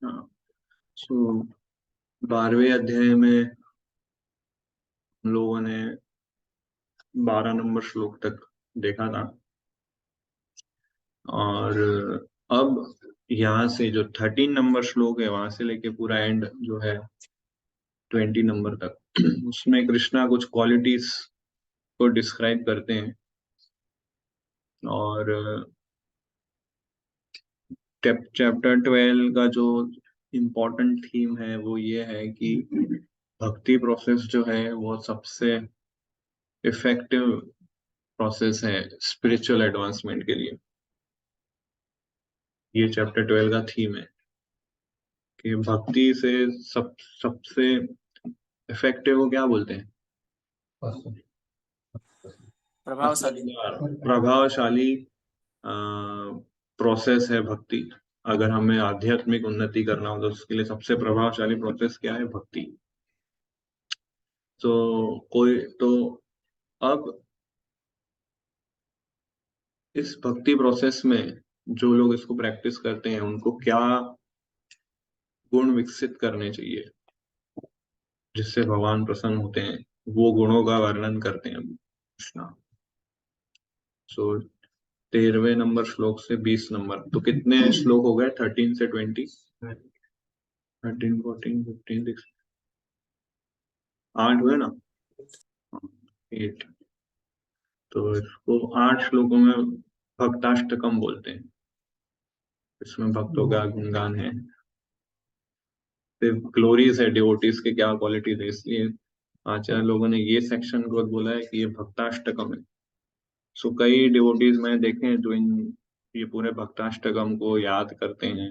हाँ, सो 12वें अध्याय में हम लोगों ने 12 नंबर श्लोक तक देखा था, और अब यहाँ से जो 13 नंबर श्लोक है वहां से लेके पूरा एंड जो है 20 नंबर तक उसमें कृष्णा कुछ क्वालिटीज को डिस्क्राइब करते हैं। और चैप्टर 12 का जो इम्पोर्टेंट थीम है वो ये है कि भक्ति प्रोसेस जो है वो सबसे इफेक्टिव प्रोसेस है स्पिरिचुअल एडवांसमेंट के लिए। ये चैप्टर 12 का थीम है कि भक्ति से सबसे इफेक्टिव को क्या बोलते हैं? प्रभावशाली। प्रभावशाली प्रोसेस है भक्ति। अगर हमें आध्यात्मिक उन्नति करना हो तो उसके लिए सबसे प्रभावशाली प्रोसेस क्या है? भक्ति। तो अब इस भक्ति प्रोसेस में जो लोग इसको प्रैक्टिस करते हैं उनको क्या गुण विकसित करने चाहिए जिससे भगवान प्रसन्न होते हैं, वो गुणों का वर्णन करते हैं कृष्णा। सो 13वें नंबर श्लोक से 20 नंबर, तो कितने श्लोक हो गए? 13 से 20, 13, 14, 15, 16, 8 हुए ना? 8। तो इसको 8 श्लोकों में भक्ताष्टकम बोलते हैं। इसमें भक्तों का गुणगान है, ग्लोरीज है, डिवोटीज के क्या क्वालिटीज है, इसलिए आचार्य लोगों ने ये सेक्शन को बोला है कि ये भक्ताष्टकम है। सो कई डिवोटीज मैंने देखे हैं जो ये पूरे भक्ताष्टकम को याद करते हैं,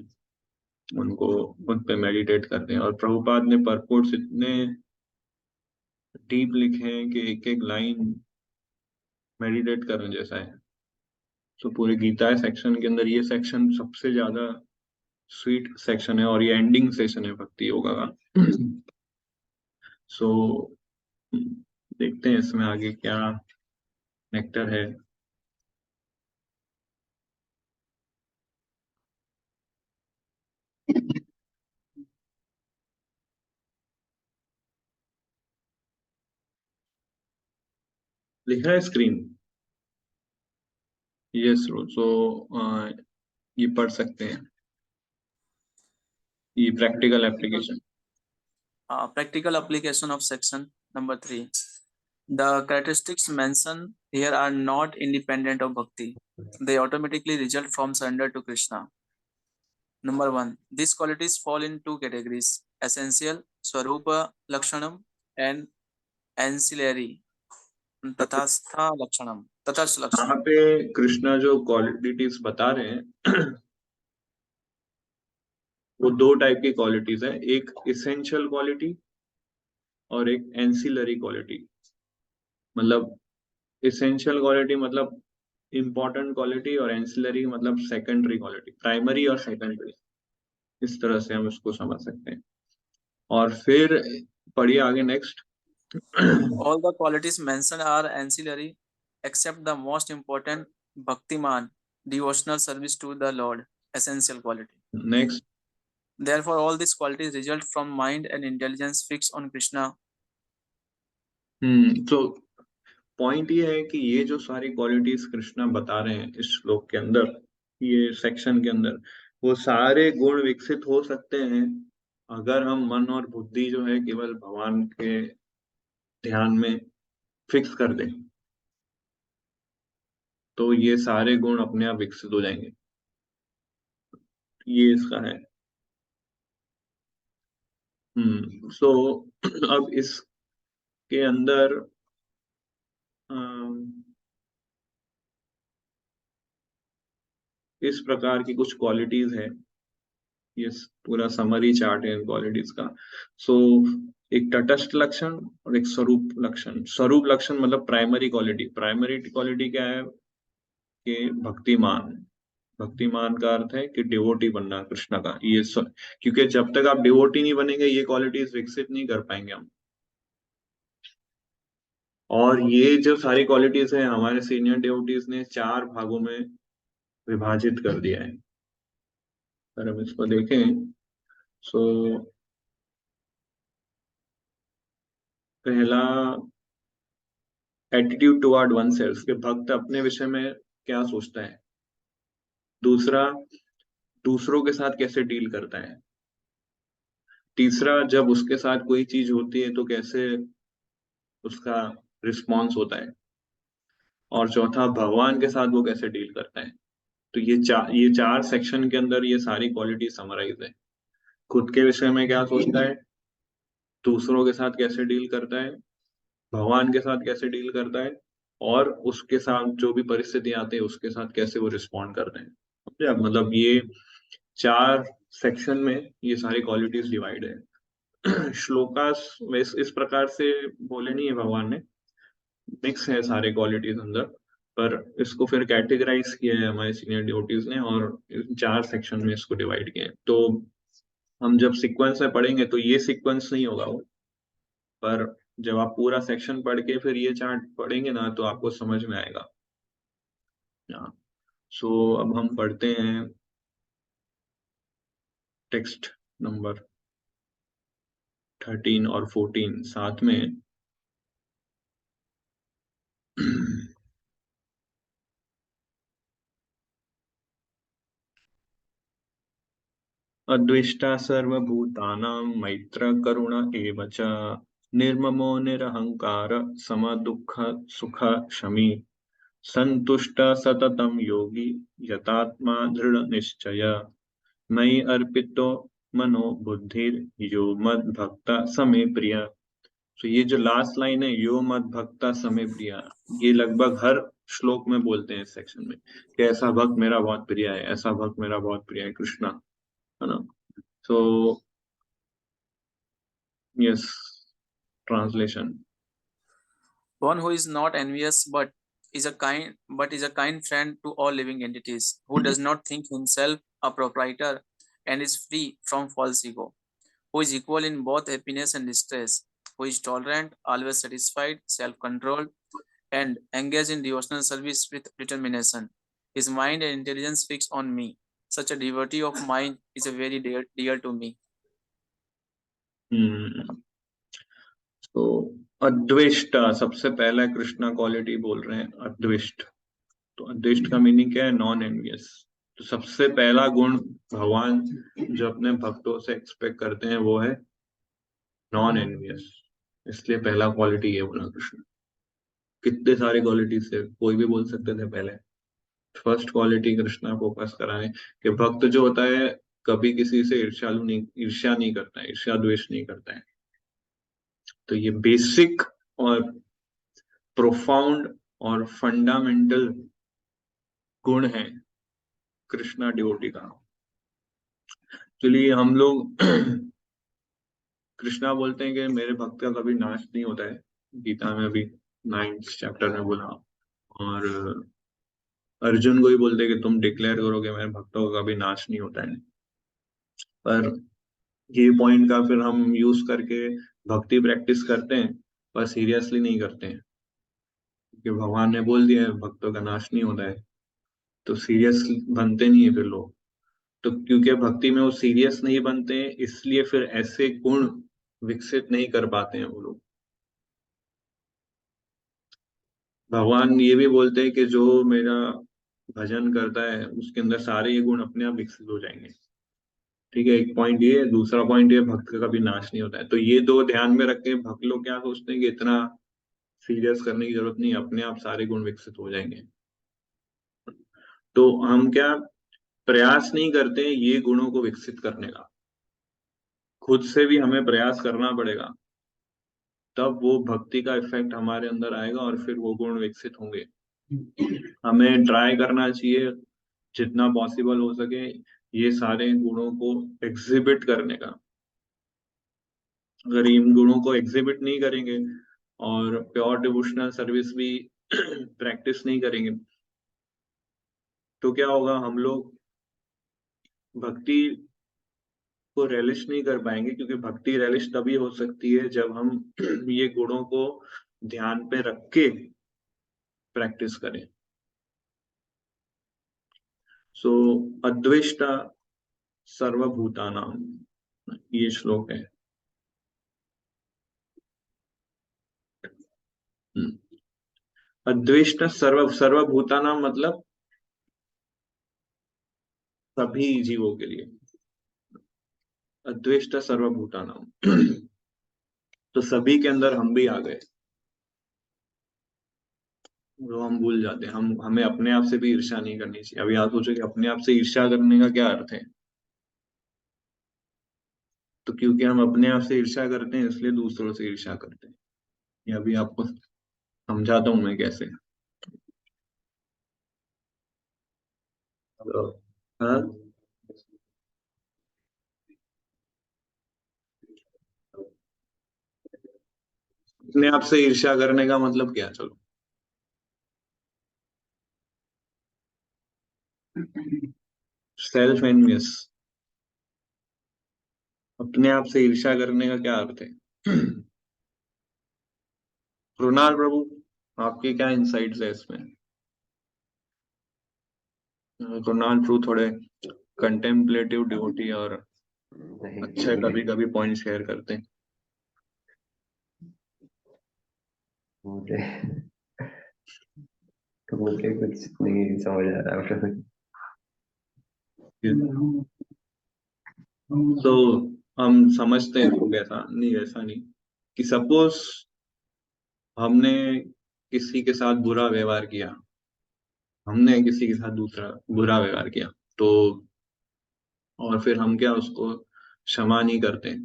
उनको उन पे मेडिटेट करते हैं। और प्रभुपाद ने परपोर्ट्स इतने डीप लिखे हैं कि एक एक लाइन मेडिटेट करने जैसा है। तो पूरे गीता सेक्शन के अंदर ये सेक्शन सबसे ज्यादा स्वीट सेक्शन है, और ये एंडिंग सेशन है भक्ति योगा का। सो देखते हैं इसमें आगे क्या नेक्टर है। लिख रहा है स्क्रीन? यस। सो ये पढ़ सकते हैं, ये practical application. Practical application of section number 3. The characteristics mentioned here are not independent of bhakti. They automatically result from surrender to Krishna. Number 1. These qualities fall in two categories: essential, Swarupa Lakshanam, and ancillary, Tathastha Lakshanam. Tathastha यहाँ Lakshanam. पे कृष्णा जो qualities बता रहे हैं वो दो type की qualities है, एक इसेंशियल क्वालिटी और एक एंसिलरी क्वालिटी। मतलब इसेंशियल क्वालिटी मतलब इंपॉर्टेंट क्वालिटी, और एंसिलरी मतलब सेकेंडरी क्वालिटी, प्राइमरी और सेकेंडरी, इस तरह से हम इसको समझ सकते हैं। और फिर पढ़िए आगे next. All the qualities mentioned are ancillary except the most important Bhaktiman, devotional service to the Lord, essential quality. Next. Therefore, all these qualities result from mind and intelligence fixed on Krishna. तो point ये है कि ये जो सारी qualities Krishna बता रहे हैं इस श्लोक के अंदर, ये सेक्शन के अंदर, वो सारे गुण विकसित हो सकते हैं अगर हम मन और बुद्धि जो है केवल भगवान के ध्यान में फिक्स कर दें, तो ये सारे गुण अपने आप विकसित हो जाएंगे। ये इसका है। सो अब इसके अंदर इस प्रकार की कुछ क्वालिटीज है। ये पूरा समरी चार्ट है क्वालिटीज का। सो एक तटस्थ लक्षण और एक स्वरूप लक्षण। स्वरूप लक्षण मतलब प्राइमरी क्वालिटी। प्राइमरी क्वालिटी क्या है? कि भक्तिमान। भक्तिमान का अर्थ है कि डिवोटी बनना कृष्ण का। क्योंकि जब तक आप डिवोटी नहीं बनेंगे ये क्वालिटीज विकसित नहीं कर पाएंगे हम। और ये जो सारी क्वालिटीज है हमारे सीनियर डिवोटीज ने 4 भागों में विभाजित कर दिया है। अगर हम इसको देखें सो पहला एटीट्यूड टुवर्ड वन सेल्फ, के भक्त अपने विषय में क्या सोचता है। दूसरा, दूसरों के साथ कैसे डील करता है। तीसरा, जब उसके साथ कोई चीज होती है तो कैसे उसका रिस्पॉन्स होता है। और चौथा, भगवान के साथ वो कैसे डील करता है। तो ये चार सेक्शन के अंदर ये सारी क्वालिटी समराइज है। खुद के विषय में क्या सोचता है, दूसरों के साथ कैसे डील करता है, भगवान के साथ कैसे डील करता है, और उसके साथ जो भी परिस्थिति आती है उसके साथ कैसे वो रिस्पॉन्ड करते हैं। समझे? मतलब ये चार सेक्शन में ये सारी क्वालिटीज डिवाइड है। श्लोकास में इस प्रकार से बोले नहीं है भगवान ने, मिक्स है सारे क्वालिटीज अंदर। पर इसको फिर कैटेगराइज किया है हमारे सीनियर डिवोटीज ने, और चार सेक्शन में इसको डिवाइड किया है। तो हम जब सीक्वेंस में पढ़ेंगे तो ये सीक्वेंस नहीं होगा वो, पर जब आप पूरा सेक्शन पढ़ के फिर ये चार्ट पढ़ेंगे ना तो आपको समझ में आएगा। सो अब हम पढ़ते हैं टेक्स्ट नंबर 13 और 14 साथ में। अद्वेष्टा सर्वभूतानां मैत्र करुण एव च, निर्ममो निरहंकार समदुःख सुख शमी, संतुष्ट सततं योगी यतात्मा दृढ़ निश्चय, मयि अर्पितो मनो बुद्धिर यो मद भक्ता समे प्रिय। तो ये जो लास्ट लाइन है, यो मद भक्ता समे प्रिय, ये लगभग हर श्लोक में बोलते हैं इस सेक्शन में कि ऐसा भक्त मेरा बहुत प्रिय है, ऐसा भक्त मेरा बहुत प्रिय है कृष्णा, है ना। So, yes, translation. One who is not envious but is a kind friend to all living entities, who does not think himself a proprietor and is free from false ego, who is equal in both happiness and distress, who is tolerant, always satisfied, self-controlled, and engaged in devotional service with determination. His mind and intelligence fixed on me. Such a devotee of mine is a very dear to me. तो अद्वेष्ट सबसे पहला Krishna quality बोल रहे हैं, अद्वेष्ट। तो अद्वेष्ट का meaning क्या है, नॉन एनवियस। तो सबसे पहला गुण भगवान जो अपने भक्तों से एक्सपेक्ट करते हैं वो है नॉन एनवियस। इसलिए पहला क्वालिटी ये बोला कृष्ण। कितने सारे क्वालिटीज थे, कोई भी बोल सकते थे पहले। फर्स्ट क्वालिटी कृष्णा फोकस करा है कि भक्त जो होता है कभी किसी से ईर्ष्या नहीं करता है, ईर्ष्या द्वेष नहीं करता है। तो ये बेसिक और प्रोफाउंड और फंडामेंटल गुण है कृष्णा डिवोटी का। चलिए हम लोग कृष्णा बोलते हैं कि मेरे भक्त का कभी नाश नहीं होता है, गीता में अभी 9th चैप्टर में बोला। और अर्जुन को ही बोलते हैं कि तुम डिक्लेयर करोगे मेरे भक्तों का कभी नाश नहीं होता है। पर ये पॉइंट का फिर हम यूज करके भक्ति प्रैक्टिस करते हैं, पर सीरियसली नहीं करते हैं, क्योंकि भगवान ने बोल दिया है भक्तों का नाश नहीं होता है। तो सीरियस बनते नहीं है फिर लोग। तो क्योंकि भक्ति में वो सीरियस नहीं बनते हैं, इसलिए फिर ऐसे गुण विकसित नहीं कर पाते हैं वो लोग। भगवान ये भी बोलते हैं कि जो मेरा भजन करता है उसके अंदर सारे ये गुण अपने आप विकसित हो जाएंगे। ठीक है, एक पॉइंट ये है। दूसरा पॉइंट ये, भक्त का कभी नाश नहीं होता है। तो ये दो ध्यान में रख के भक्त लोग क्या सोचते हैं कि इतना सीरियस करने की जरूरत नहीं, अपने आप सारे गुण विकसित हो जाएंगे। तो हम क्या प्रयास नहीं करते हैं ये गुणों को विकसित करने का, खुद से भी हमें प्रयास करना पड़ेगा, तब वो भक्ति का इफेक्ट हमारे अंदर आएगा और फिर वो गुण विकसित होंगे। हमें ट्राई करना चाहिए जितना पॉसिबल हो सके ये सारे गुणों को एग्जिबिट करने का। अगर इन गुणों को एग्जिबिट नहीं करेंगे और प्योर डिवोशनल सर्विस भी प्रैक्टिस नहीं करेंगे तो क्या होगा, हम लोग भक्ति को रेलिश नहीं कर पाएंगे। क्योंकि भक्ति रेलिश तभी हो सकती है जब हम ये गुणों को ध्यान पे रख के प्रैक्टिस करें। सो अद्वेष्टा सर्वभूतानाम, ये श्लोक है। अद्वेष्ट सर्वभूतानां मतलब सभी जीवों के लिए, अद्वेष्ट सर्वभूतानां तो सभी के अंदर हम भी आ गए, वो हम भूल जाते हैं। हमें अपने आप से भी ईर्ष्या नहीं करनी चाहिए। अभी आप सोचो कि अपने आप से ईर्ष्या करने का क्या अर्थ है, तो क्योंकि हम अपने आप से ईर्ष्या करते हैं इसलिए दूसरों से ईर्ष्या करते हैं। ये अभी आपको समझाता हूं मैं कैसे। तो, हाँ, अपने आप से ईर्ष्या करने का मतलब क्या, चलो। सेल्फ एनवियस, अपने आप से ईर्ष्या करने का क्या अर्थ है? कृणाल प्रभु, आपके क्या इंसाइट्स है इसमें? कृणाल प्रभु थोड़े कंटेम्पलेटिव डिवोटी और नहीं अच्छे कभी कभी पॉइंट शेयर करते हैं। मुझे तो मुझे कुछ नहीं समझ आ रहा। तो हम समझते हैं लोग, ऐसा नहीं, ऐसा नहीं कि सपोज हमने किसी के साथ बुरा व्यवहार किया, हमने किसी के साथ दूसरा बुरा व्यवहार किया, तो और फिर हम क्या उसको क्षमा नहीं करते,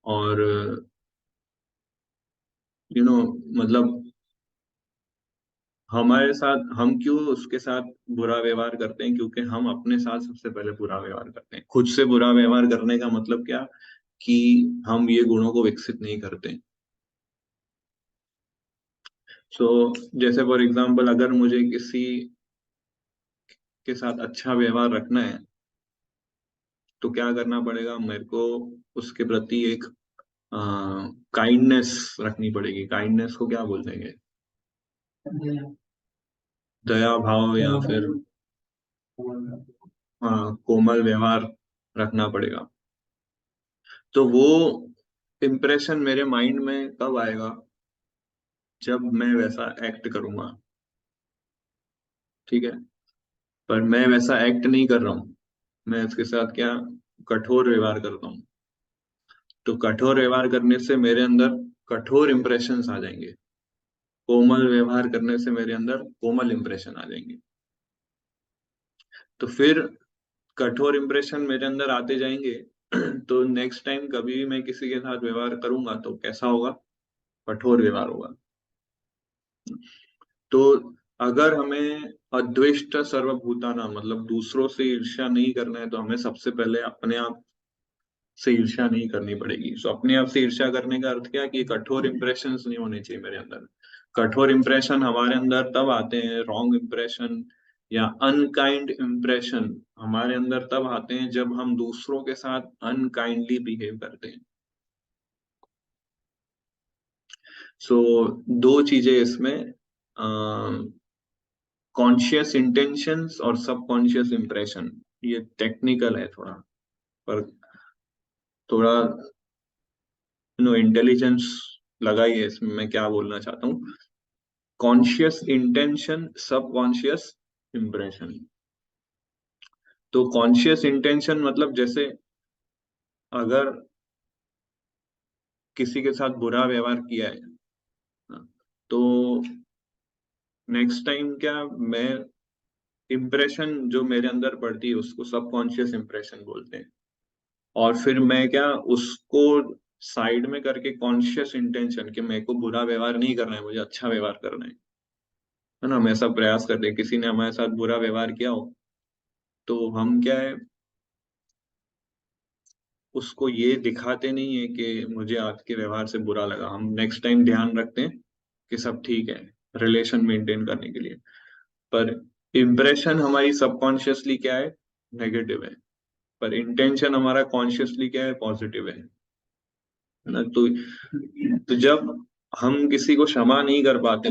और मतलब हमारे साथ, हम क्यों उसके साथ बुरा व्यवहार करते हैं? क्योंकि हम अपने साथ सबसे पहले बुरा व्यवहार करते हैं। खुद से बुरा व्यवहार करने का मतलब क्या, कि हम ये गुणों को विकसित नहीं करते। सो जैसे फॉर एग्जाम्पल, अगर मुझे किसी के साथ अच्छा व्यवहार रखना है तो क्या करना पड़ेगा मेरे को? उसके प्रति एक काइंडनेस रखनी पड़ेगी। काइंडनेस को क्या बोल देंगे? दया भाव, या फिर हाँ, कोमल व्यवहार रखना पड़ेगा। तो वो इम्प्रेशन मेरे माइंड में कब आएगा? जब मैं वैसा एक्ट करूंगा, ठीक है। पर मैं वैसा एक्ट नहीं कर रहा हूँ, मैं इसके साथ क्या, कठोर व्यवहार करता हूँ। तो कठोर व्यवहार करने से मेरे अंदर कठोर इंप्रेशंस आ जाएंगे, कोमल व्यवहार करने से मेरे अंदर कोमल इंप्रेशन आ जाएंगे। तो फिर कठोर इंप्रेशन मेरे अंदर आते जाएंगे तो नेक्स्ट टाइम कभी भी मैं किसी के साथ व्यवहार करूंगा तो कैसा होगा? कठोर व्यवहार होगा। तो अगर हमें अद्वेष्ट सर्वभूताना मतलब दूसरों से ईर्ष्या नहीं करना है, तो हमें सबसे पहले अपने आप से ईर्ष्या नहीं करनी पड़ेगी। सो अपने आप से ईर्ष्या करने का अर्थ क्या, कि कठोर इंप्रेशंस नहीं होने चाहिए मेरे अंदर। कठोर इंप्रेशन हमारे अंदर तब आते हैं, रॉन्ग इंप्रेशन या अनकाइंड इंप्रेशन हमारे अंदर तब आते हैं जब हम दूसरों के साथ अनकाइंडली बिहेव करते हैं। सो दो चीजें इसमें, कॉन्शियस इंटेंशंस और सबकॉन्शियस इंप्रेशन। ये टेक्निकल है थोड़ा, पर थोड़ा इंटेलिजेंस लगाइए इसमें। मैं क्या बोलना चाहता हूँ, कॉन्शियस इंटेंशन, सबकॉन्शियस इंप्रेशन। तो कॉन्शियस इंटेंशन मतलब जैसे अगर किसी के साथ बुरा व्यवहार किया है, तो नेक्स्ट टाइम क्या, मैं इम्प्रेशन जो मेरे अंदर पड़ती है उसको सबकॉन्शियस इंप्रेशन बोलते हैं। और फिर मैं क्या, उसको साइड में करके कॉन्शियस इंटेंशन कि मेरे को बुरा व्यवहार नहीं करना है, मुझे अच्छा व्यवहार करना है ना, हम ऐसा प्रयास करते हैं। किसी ने हमारे साथ बुरा व्यवहार किया हो तो हम क्या है, उसको ये दिखाते नहीं है कि मुझे आपके व्यवहार से बुरा लगा। हम नेक्स्ट टाइम ध्यान रखते हैं कि सब ठीक है, रिलेशन मेंटेन करने के लिए। पर इम्प्रेशन हमारी सबकॉन्शियसली क्या है, नेगेटिव है। पर इंटेंशन हमारा कॉन्शियसली क्या है, पॉजिटिव है ना। तो जब हम किसी को क्षमा नहीं कर पाते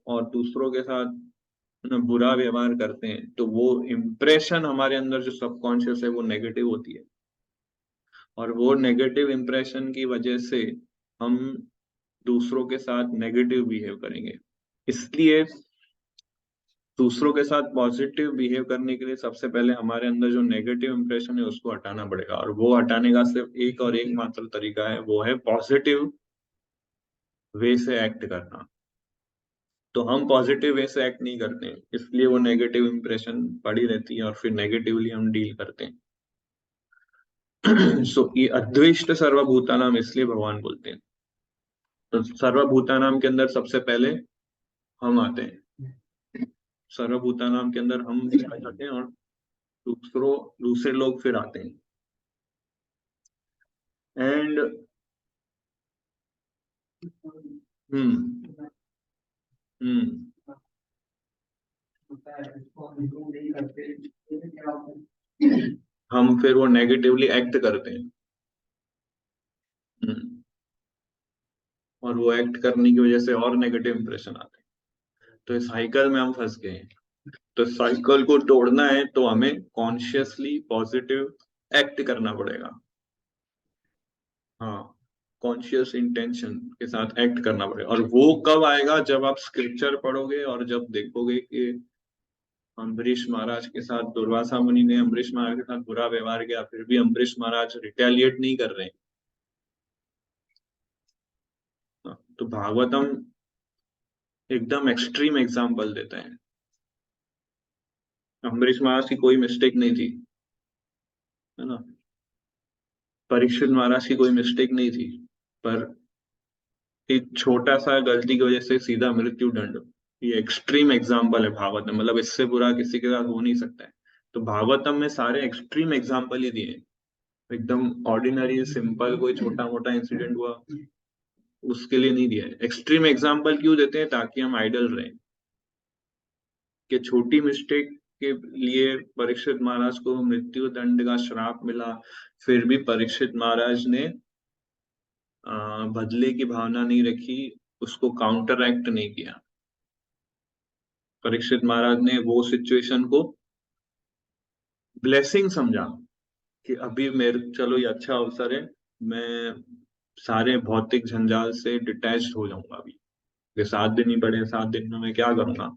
और दूसरों के साथ बुरा व्यवहार करते हैं तो वो इम्प्रेशन हमारे अंदर जो सबकॉन्शियस है वो नेगेटिव होती है, और वो नेगेटिव इम्प्रेशन की वजह से हम दूसरों के साथ नेगेटिव बिहेव करेंगे। इसलिए दूसरों के साथ पॉजिटिव बिहेव करने के लिए सबसे पहले हमारे अंदर जो नेगेटिव इंप्रेशन है उसको हटाना पड़ेगा, और वो हटाने का सिर्फ एक और एक मात्र तरीका है, वो है पॉजिटिव वे से एक्ट करना। तो हम पॉजिटिव वे से एक्ट नहीं करते हैं, इसलिए वो नेगेटिव इंप्रेशन पड़ी रहती है और फिर नेगेटिवली हम डील करते हैं। सो ये अद्वेष्ट सर्वभूतानाम इसलिए भगवान बोलते हैं। तो सर्वभूतानाम के अंदर सबसे पहले हम आते हैं, सर्वभूतानाम के अंदर हम आ जाते हैं और दूसरे लोग फिर आते हैं। एंड हम्म हम्म हम फिर वो नेगेटिवली एक्ट करते हैं। हम्म और वो एक्ट करने की वजह से और नेगेटिव इंप्रेशन आते हैं, तो इस साइकिल में हम फंस गए हैं। तो साइकिल को तोड़ना है तो हमें कॉन्शियसली पॉजिटिव एक्ट करना पड़ेगा। हाँ, कॉन्शियस इंटेंशन के साथ एक्ट करना पड़ेगा, और वो कब आएगा? जब आप स्क्रिप्चर पढ़ोगे और जब देखोगे कि अम्बरीश महाराज के साथ दुर्वासा मुनि ने अम्बरीश महाराज के साथ बुरा व्यवहार किया, फिर भी अम्बरीश महाराज रिटेलिएट नहीं कर रहे। तो भागवतम एकदम एक्सट्रीम एग्जाम्पल देता है। अम्बरीश महाराज की कोई मिस्टेक नहीं थी, है ना, परीक्षित महाराज की कोई मिस्टेक नहीं थी, पर एक छोटा सा गलती की वजह से सीधा मृत्यु दंड। ये एक्सट्रीम एग्जाम्पल है भागवतम, मतलब इससे बुरा किसी के साथ हो नहीं सकता है। तो भागवतम में सारे एक्सट्रीम एग्जाम्पल ही दिए हैं। एकदम ऑर्डिनरी सिंपल कोई छोटा मोटा इंसिडेंट हुआ उसके लिए नहीं दिया है। एक्सट्रीम एग्जाम्पल क्यों देते हैं? ताकि हम आइडल रहें, कि छोटी मिस्टेक के लिए परीक्षित महाराज को मृत्यु दंड का श्राप मिला, फिर भी परीक्षित महाराज ने बदले की भावना नहीं रखी, उसको काउंटर एक्ट नहीं किया। परीक्षित महाराज ने वो सिचुएशन को ब्लेसिंग समझा कि अभी मेरे, चलो ये अच्छा अवसर है, मैं सारे भौतिक जंजाल से डिटैच्ड हो जाऊंगा अभी, ये 7 दिन ही पड़े, 7 दिन में मैं क्या करूंगा।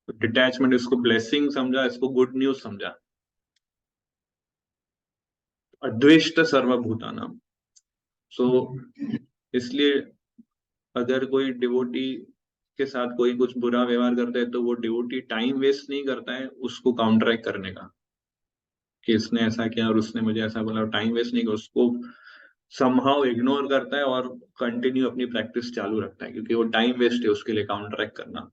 तो डिटैचमेंट, इसको ब्लेसिंग समझा, इसको गुड न्यूज समझा। अद्वेष्ट सर्वभूतानाम। सो इसलिए अगर कोई डिवोटी के साथ कोई कुछ बुरा व्यवहार करता है तो वो डिवोटी टाइम वेस्ट नहीं करता है उसको काउंटरैक्ट करने का, कि इसने ऐसा किया और उसने मुझे ऐसा बोला, टाइम वेस्ट नहीं कर, उसको समहाउ इग्नोर करता है और कंटिन्यू अपनी प्रैक्टिस चालू रखता है, क्योंकि वो टाइम वेस्ट है उसके लिए काउंटरैक्ट करना।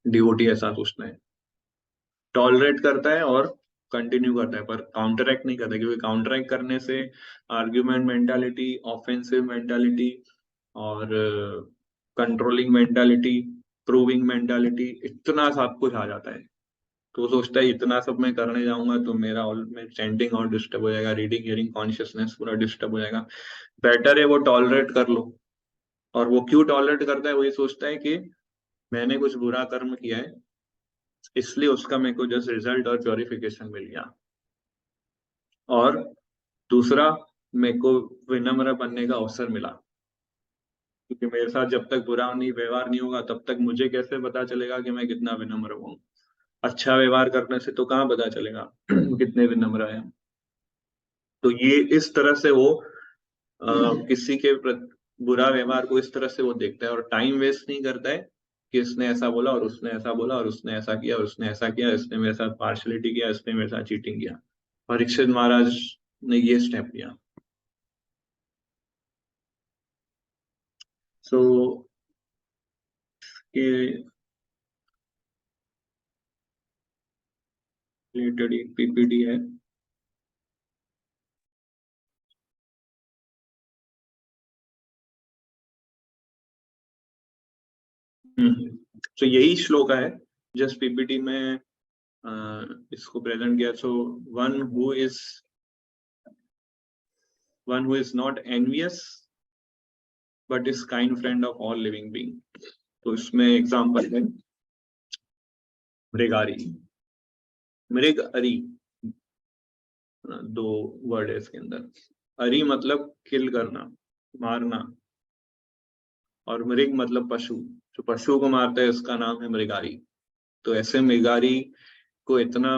डिवोटी ऐसा सोचता है, टॉलरेट करता है और कंटिन्यू करता है, पर काउंटरैक्ट नहीं करता, क्योंकि काउंटरैक्ट करने से आर्ग्यूमेंट मेंटालिटी, ऑफेंसिव मेंटालिटी और कंट्रोलिंग मेंटालिटी, प्रूविंग मेंटालिटी, इतना सब कुछ आ जाता है। तो वो सोचता है इतना सब मैं करने जाऊंगा तो मेरा ऑल में चैंटिंग और डिस्टर्ब हो जाएगा, रीडिंग हियरिंग कॉन्शियसनेस पूरा डिस्टर्ब हो जाएगा। बेटर है वो टॉलरेट कर लो। और वो क्यों टॉलरेट करता है? वो ये सोचता है कि मैंने कुछ बुरा कर्म किया है, इसलिए उसका मेरे को जस्ट रिजल्ट और प्योरिफिकेशन मिल गया, और दूसरा, मेरे को विनम्र बनने का अवसर मिला, क्योंकि मेरे साथ जब तक बुरा नहीं व्यवहार नहीं होगा तब तक मुझे कैसे पता चलेगा कि मैं कितना विनम्र हूँ। अच्छा व्यवहार करने से तो कहाँ पता चलेगा कितने विनम्र है। तो ये इस तरह से वो किसी के बुरा व्यवहार को इस तरह से वो देखता है, और टाइम वेस्ट नहीं करता है कि इसने ऐसा बोला और उसने ऐसा बोला और उसने ऐसा किया और उसने ऐसा किया, इसने मेरे साथ पार्शलिटी किया, इसने मेरे साथ चीटिंग किया। परीक्षित महाराज ने ये स्टेप लिया। सो ये रिलेटेड एक पीपीटी है। तो यही श्लोक है जस्ट पीपीटी में इसको प्रेजेंट किया। So one who is not envious but is kind friend of all living being. तो इसमें एग्जांपल है मृगारी, मृग अरी, दो वर्ड है इसके अंदर। अरी मतलब किल करना, मारना, और मृग मतलब पशु, जो पशु को मारता है इसका नाम है मृगारी। तो ऐसे मृगारी को इतना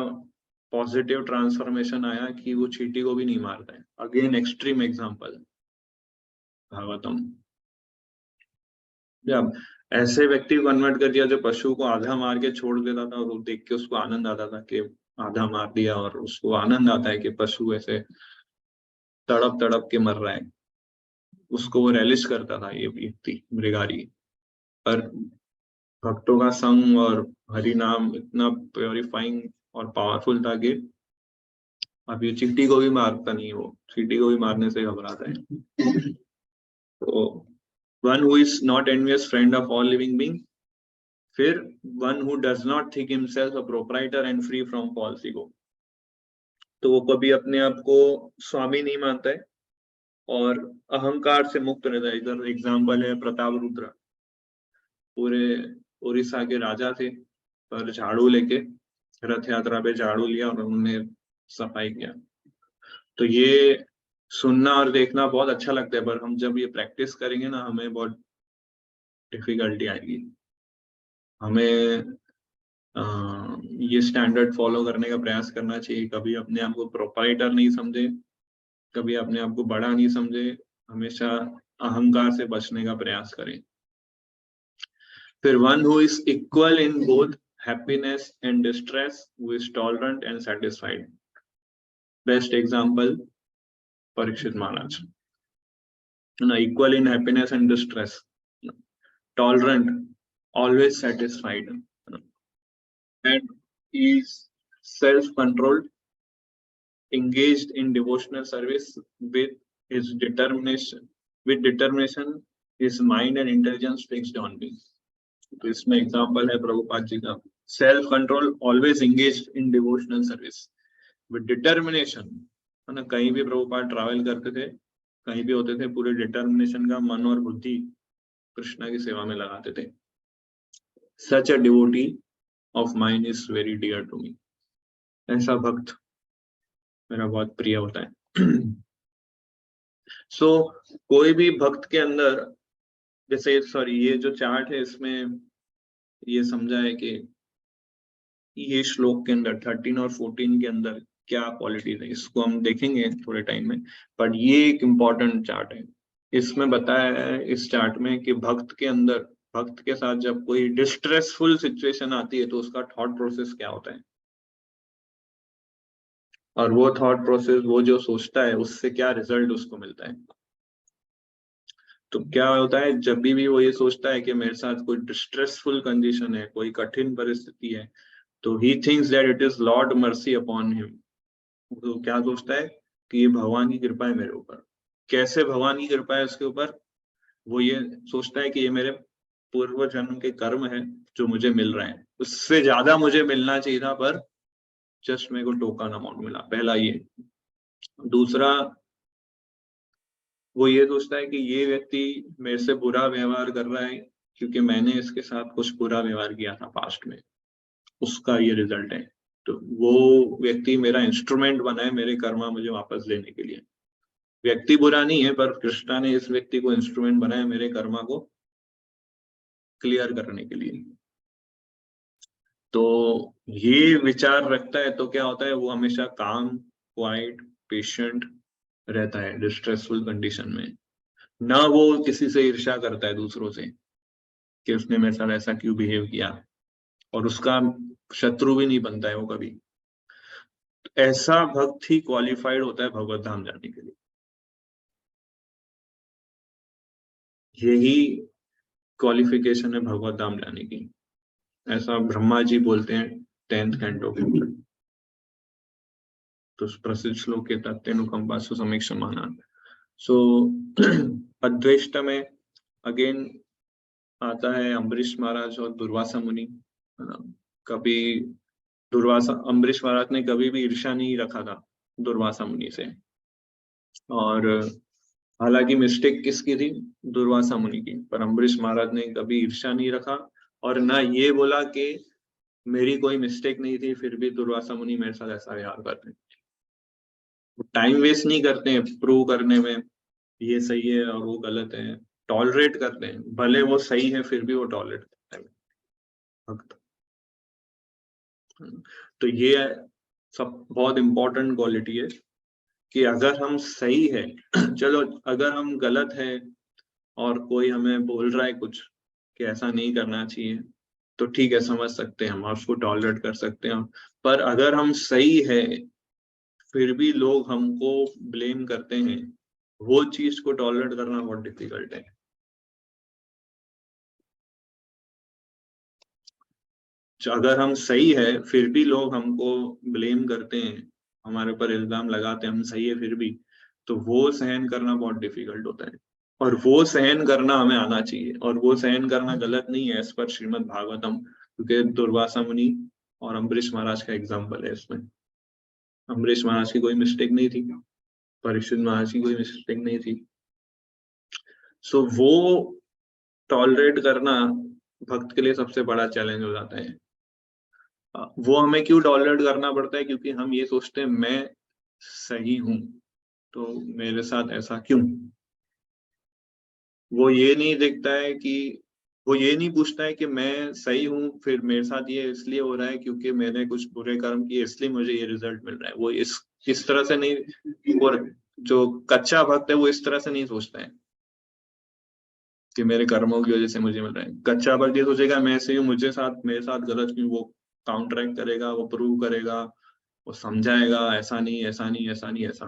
पॉजिटिव ट्रांसफॉर्मेशन आया कि वो चींटी को भी नहीं मारता है। Again extreme example Bhagavatam. जब ऐसे व्यक्ति को कन्वर्ट कर दिया जो पशु को आधा मार के छोड़ देता था, और वो देख के उसको आनंद आता था कि आधा मार दिया, और उसको आनंद आता है कि पशु ऐसे तड़प तड़प के मर रहा है, उसको वो रेलिश करता था ये व्यक्ति मृगारी। पर भक्तों का संग और हरि नाम इतना प्योरिफाइंग और पावरफुल था कि अब ये चींटी को भी मारता नहीं, वो चींटी को भी मारने से घबराता है। तो one who is not envious friend of all living being, फिर one who does not think himself a proprietor and free from false ego, तो वो कभी अपने आप को स्वामी नहीं मानता है और अहंकार से मुक्त रहता है। इधर एग्जाम्पल है प्रताप रुद्र, पूरे उड़ीसा के राजा थे, पर झाड़ू लेके रथ यात्रा पे झाड़ू लिया और उन्होंने सफाई किया। तो ये सुनना और देखना बहुत अच्छा लगता है, पर हम जब ये प्रैक्टिस करेंगे ना, हमें बहुत डिफिकल्टी आएगी। हमें ये स्टैंडर्ड फॉलो करने का प्रयास करना चाहिए। कभी अपने आप को प्रोप्राइटर नहीं समझे, कभी अपने आप को बड़ा नहीं समझे, हमेशा अहंकार से बचने का प्रयास करें। फिर one who is equal in both happiness and distress, who is tolerant and satisfied. Best example Parikshit Maharaj ना, equal in happiness and distress, tolerant, always satisfied, and is self-controlled, engaged in devotional service with his determination. With determination, his mind and intelligence fixed on me. तो इसमें example है प्रभुपाद जी का, self control, always engaged in devotional service with determination. है ना, कहीं भी Prabhupada travel करते थे, कहीं भी होते थे, पूरे डिटर्मिनेशन का मन और बुद्धि कृष्णा की सेवा में लगाते थे। Such a devotee of mine is very dear to me, ऐसा भक्त मेरा बहुत प्रिय होता है। कोई भी भक्त के अंदर, जैसे ये जो चार्ट है, इसमें ये समझा है कि ये श्लोक के अंदर 13 और 14 के अंदर क्या क्वालिटीज है, इसको हम देखेंगे थोड़े टाइम में। बट ये एक इम्पॉर्टेंट चार्ट है। इसमें बताया है इस चार्ट में कि भक्त के अंदर, भक्त के साथ जब कोई डिस्ट्रेसफुल सिचुएशन आती है तो उसका थॉट प्रोसेस क्या होता है, और वो थॉट प्रोसेस, वो जो सोचता है, उससे क्या रिजल्ट उसको मिलता है। तो क्या होता है, जब भी वो ये सोचता है कि मेरे साथ कोई डिस्ट्रेसफुल कंडीशन है, कोई कठिन परिस्थिति है, तो he thinks that it is Lord mercy upon him. तो क्या सोचता है कि ये भगवान की कृपा है मेरे ऊपर। कैसे भगवान की कृपा है उसके ऊपर? वो ये सोचता है कि ये मेरे पूर्व जन्म के कर्म है जो मुझे मिल रहे हैं, उससे ज्यादा मुझे मिलना चाहिए था, पर जस्ट मेरे को टोकन अमाउंट मिला। पहला ये। दूसरा, वो ये सोचता है कि ये व्यक्ति मेरे से बुरा व्यवहार कर रहा है क्योंकि मैंने इसके साथ कुछ बुरा व्यवहार किया था पास्ट में, उसका ये रिजल्ट है। तो वो व्यक्ति मेरा इंस्ट्रूमेंट बना है मेरे कर्मा मुझे वापस देने के लिए। व्यक्ति बुरा नहीं है, पर कृष्णा ने इस व्यक्ति को इंस्ट्रूमेंट बनाया मेरे कर्मा को क्लियर करने के लिए। तो ये विचार रखता है तो क्या होता है, वो हमेशा काम, क्वाइट, पेशेंट रहता है डिस्ट्रेसफुल कंडीशन में। ना वो किसी से ईर्ष्या करता है दूसरों से कि उसने मेरे साथ ऐसा क्यों बिहेव किया, और उसका शत्रु भी नहीं बनता है वो कभी। ऐसा भक्त ही क्वालिफाइड होता है भगवत धाम जाने के लिए। यही क्वालिफिकेशन है भगवत धाम जाने की, ऐसा ब्रह्मा जी बोलते हैं 10th कैंटो के ऊपर। तो प्रसिद्ध श्लोक के तत्तेनुकंपासु समीक्षमाना। सो अद्वैष्ट में अगेन आता है अम्बरीश महाराज और दुर्वासा मुनि। कभी अम्बरीश महाराज ने कभी भी ईर्ष्या नहीं रखा था दुर्वासा मुनि से, और हालांकि मिस्टेक किसकी थी, दुर्वासा मुनि की, पर अम्बरीश महाराज ने कभी ईर्ष्या नहीं रखा और ना ये बोला कि मेरी कोई मिस्टेक नहीं थी, फिर भी दुर्वासा मुनि मेरे साथ ऐसा व्यवहार कर रहे हैं। टाइम वेस्ट नहीं करते हैं प्रूव करने में ये सही है और वो गलत है, टॉलरेट करते हैं, भले वो सही है फिर भी वो टॉलरेट करते हैं भक्त। तो ये सब बहुत इंपॉर्टेंट क्वालिटी है कि अगर हम सही है चलो अगर हम गलत है और कोई हमें बोल रहा है कुछ कि ऐसा नहीं करना चाहिए, तो ठीक है, समझ सकते हैं हम और उसको टॉलरेट कर सकते हैं। पर अगर हम सही है फिर भी लोग हमको ब्लेम करते हैं, वो चीज को टॉलरेट करना बहुत डिफिकल्ट है। अगर हम सही है फिर भी लोग हमको ब्लेम करते हैं, हमारे ऊपर इल्जाम लगाते हैं हम सही है फिर भी, तो वो सहन करना बहुत डिफिकल्ट होता है। और वो सहन करना हमें आना चाहिए, और वो सहन करना गलत नहीं है एज पर श्रीमद् भागवतम, क्योंकि दुर्वासा मुनि और अम्बरीश महाराज का एग्जाम्पल है इसमें। अम्बरीश महाराज की कोई मिस्टेक नहीं थी, परीक्षित महाराज की कोई मिस्टेक नहीं थी। सो वो टॉलरेट करना भक्त के लिए सबसे बड़ा चैलेंज हो जाता है। वो हमें क्यों टॉलरेट करना पड़ता है? क्योंकि हम ये सोचते हैं मैं सही हूं तो मेरे साथ ऐसा क्यों। वो ये नहीं देखता है कि वो ये नहीं पूछता है कि मैं सही हूं फिर मेरे साथ ये इसलिए हो रहा है क्योंकि मैंने कुछ बुरे कर्म किए इसलिए मुझे ये रिजल्ट मिल रहा है। वो इस तरह से नहीं। और जो कच्चा भक्त है वो इस तरह से नहीं सोचता है कि मेरे कर्मों की वजह से मुझे मिल रहा है। कच्चा भक्त ये सोचेगा मैं सही हूँ, मेरे साथ गलत क्यों। वो काउंटरैक्ट करेगा, वो प्रूव करेगा, वो समझाएगा ऐसा नहीं ऐसा नहीं ऐसा नहीं ऐसा।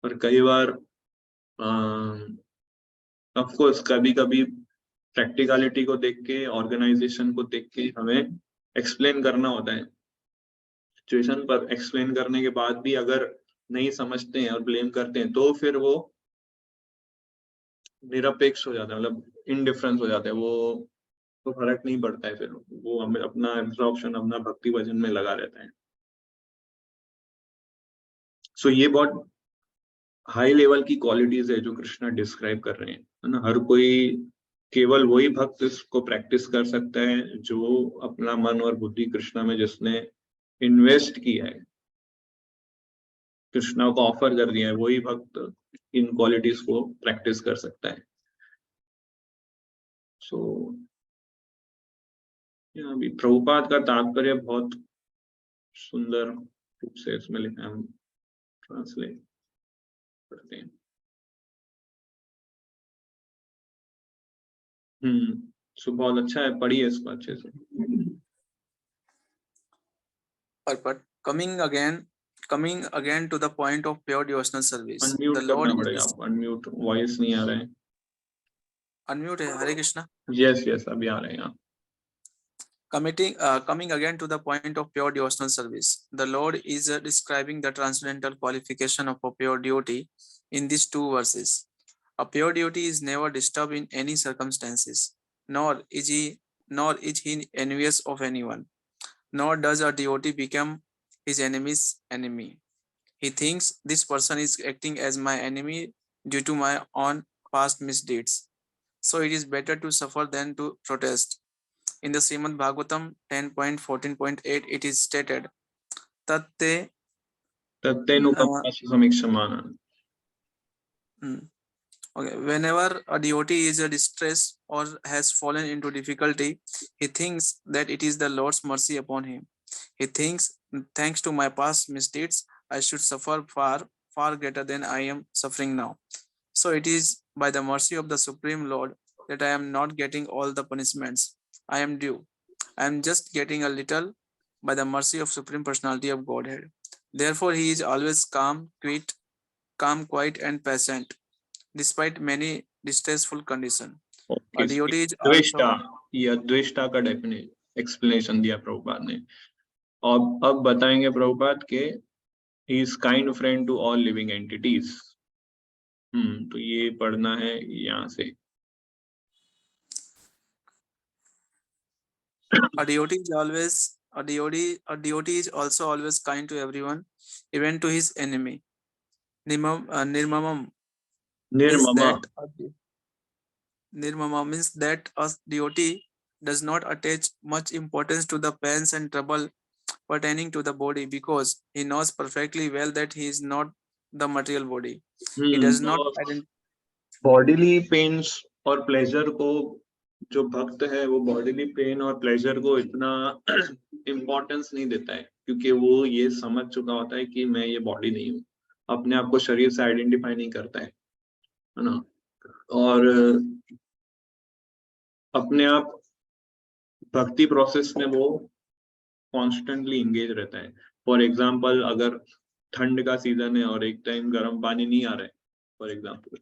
पर कई बार ऑफ कोर्स कभी कभी प्रैक्टिकलिटी को देख के, ऑर्गेनाइजेशन को देख के हमें एक्सप्लेन करना होता है। सिचुएशन पर एक्सप्लेन करने के बाद भी अगर नहीं समझते हैं और ब्लेम करते हैं तो फिर वो निरपेक्ष हो जाता है, मतलब इनडिफरेंस हो जाता है। वो तो फर्क नहीं पड़ता है, फिर वो हमें अपना एब्जॉर्प्शन अपना भक्ति भजन में लगा रहता है। सो ये बहुत हाई लेवल की क्वालिटीज है जो कृष्णा डिस्क्राइब कर रहे हैं, है ना। हर कोई, केवल वही भक्त इसको प्रैक्टिस कर सकता है जो अपना मन और बुद्धि कृष्णा में जिसने इन्वेस्ट किया है, कृष्णा को ऑफर कर दिया है, वही भक्त इन क्वालिटीज को प्रैक्टिस कर सकता है। सो अभी प्रभुपाद का तात्पर्य बहुत सुंदर रूप से इसमें लिखा है, हम ट्रांसलेट करते हैं। सो बहुत अच्छा है, पढ़िए इसको अच्छे से। But coming again to the point of pure devotional service, unmute the Lord करना पड़ेगा, is आप अनम्यूट, वॉइस नहीं आ रहा है। unmute है, Hare Krishna. यस यस अभी आ रहे हैं आप। Coming again to the point of pure devotional service, the Lord is describing the transcendental qualification of a pure devotee in these two verses. A pure devotee is never disturbed in any circumstances, nor is he envious of anyone, nor does a devotee become his enemy's enemy. He thinks this person is acting as my enemy due to my own past misdeeds, so it is better to suffer than to protest. In the Srimad Bhagavatam 10.14.8, it is stated, Tatte तत्तेनुकंपासु समीक्षमाना। okay, whenever a devotee is in distress or has fallen into difficulty, he thinks that it is the Lord's mercy upon him. He thinks, thanks to my past misdeeds, I should suffer far greater than I am suffering now. So it is by the mercy of the Supreme Lord that I am not getting all the punishments I am due. I am just getting a little by the mercy of Supreme Personality of Godhead. Therefore, he is always calm, quiet, and patient, despite many distressful conditions. A devotee is द्वेष्टा, also या द्वेष्टा का definite explanation दिया प्रभुपाद ने। और अब बताएंगे प्रभुपाद के he is kind friend to all living entities. तो ये पढ़ना है यहाँ से। a devotee is also always kind to everyone, even to his enemy. Nirmamam means निर्ममा, that a devotee does not attach much importance to the pains and trouble pertaining to the body, because he knows perfectly well that he is not the material body. He does not तो bodily pens और pleasure को, जो भक्त है वो bodily pen और pleasure को इतना इम्पोर्टेंस नहीं देता है, क्योंकि वो ये समझ चुका होता है कि मैं ये बॉडी नहीं हूँ, अपने आप को शरीर से आइडेंटिफाई नहीं करता है ना, और अपने आप भक्ति प्रोसेस में वो कॉन्स्टेंटली इंगेज रहता है। फॉर एग्जाम्पल, अगर ठंड का सीजन है और एक टाइम गर्म पानी नहीं आ रहा है फॉर एग्जाम्पल,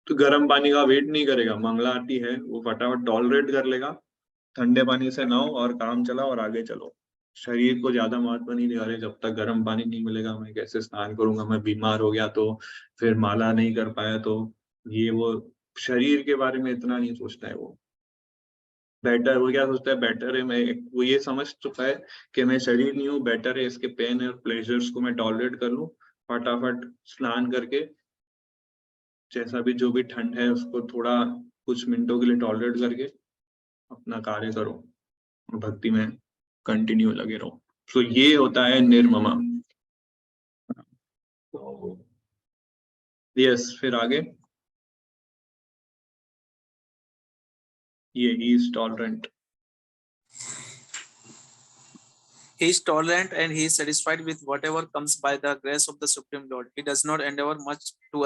तो गर्म पानी का वेट नहीं करेगा, मंगला आरती है वो फटाफट टॉलरेट कर लेगा, ठंडे पानी से नहाओ और काम चलाओ और आगे चलो। शरीर को ज्यादा महत्व नहीं दिखा रहे, जब तक गर्म पानी नहीं मिलेगा मैं कैसे स्नान करूंगा, मैं बीमार हो गया तो, फिर माला नहीं कर पाया तो, ये वो शरीर के बारे में इतना नहीं सोचता है वो। बेटर, वो क्या सोचता है, बेटर है, मैं, वो ये समझ चुका है कि मैं शरीर नहीं हूँ, बेटर है इसके पेन और प्लेजर्स को मैं टॉलरेट कर लूं, फटाफट स्नान करके जैसा भी जो भी ठंड है उसको थोड़ा कुछ मिनटों के लिए टॉलरेट करके अपना कार्य करो, भक्ति में कंटिन्यू लगे रहो। तो ये होता है निर्ममा। यस, फिर आगे ये he is tolerant. He is tolerant and he is satisfied with whatever comes by the grace of the Supreme Lord. He does not endeavor much to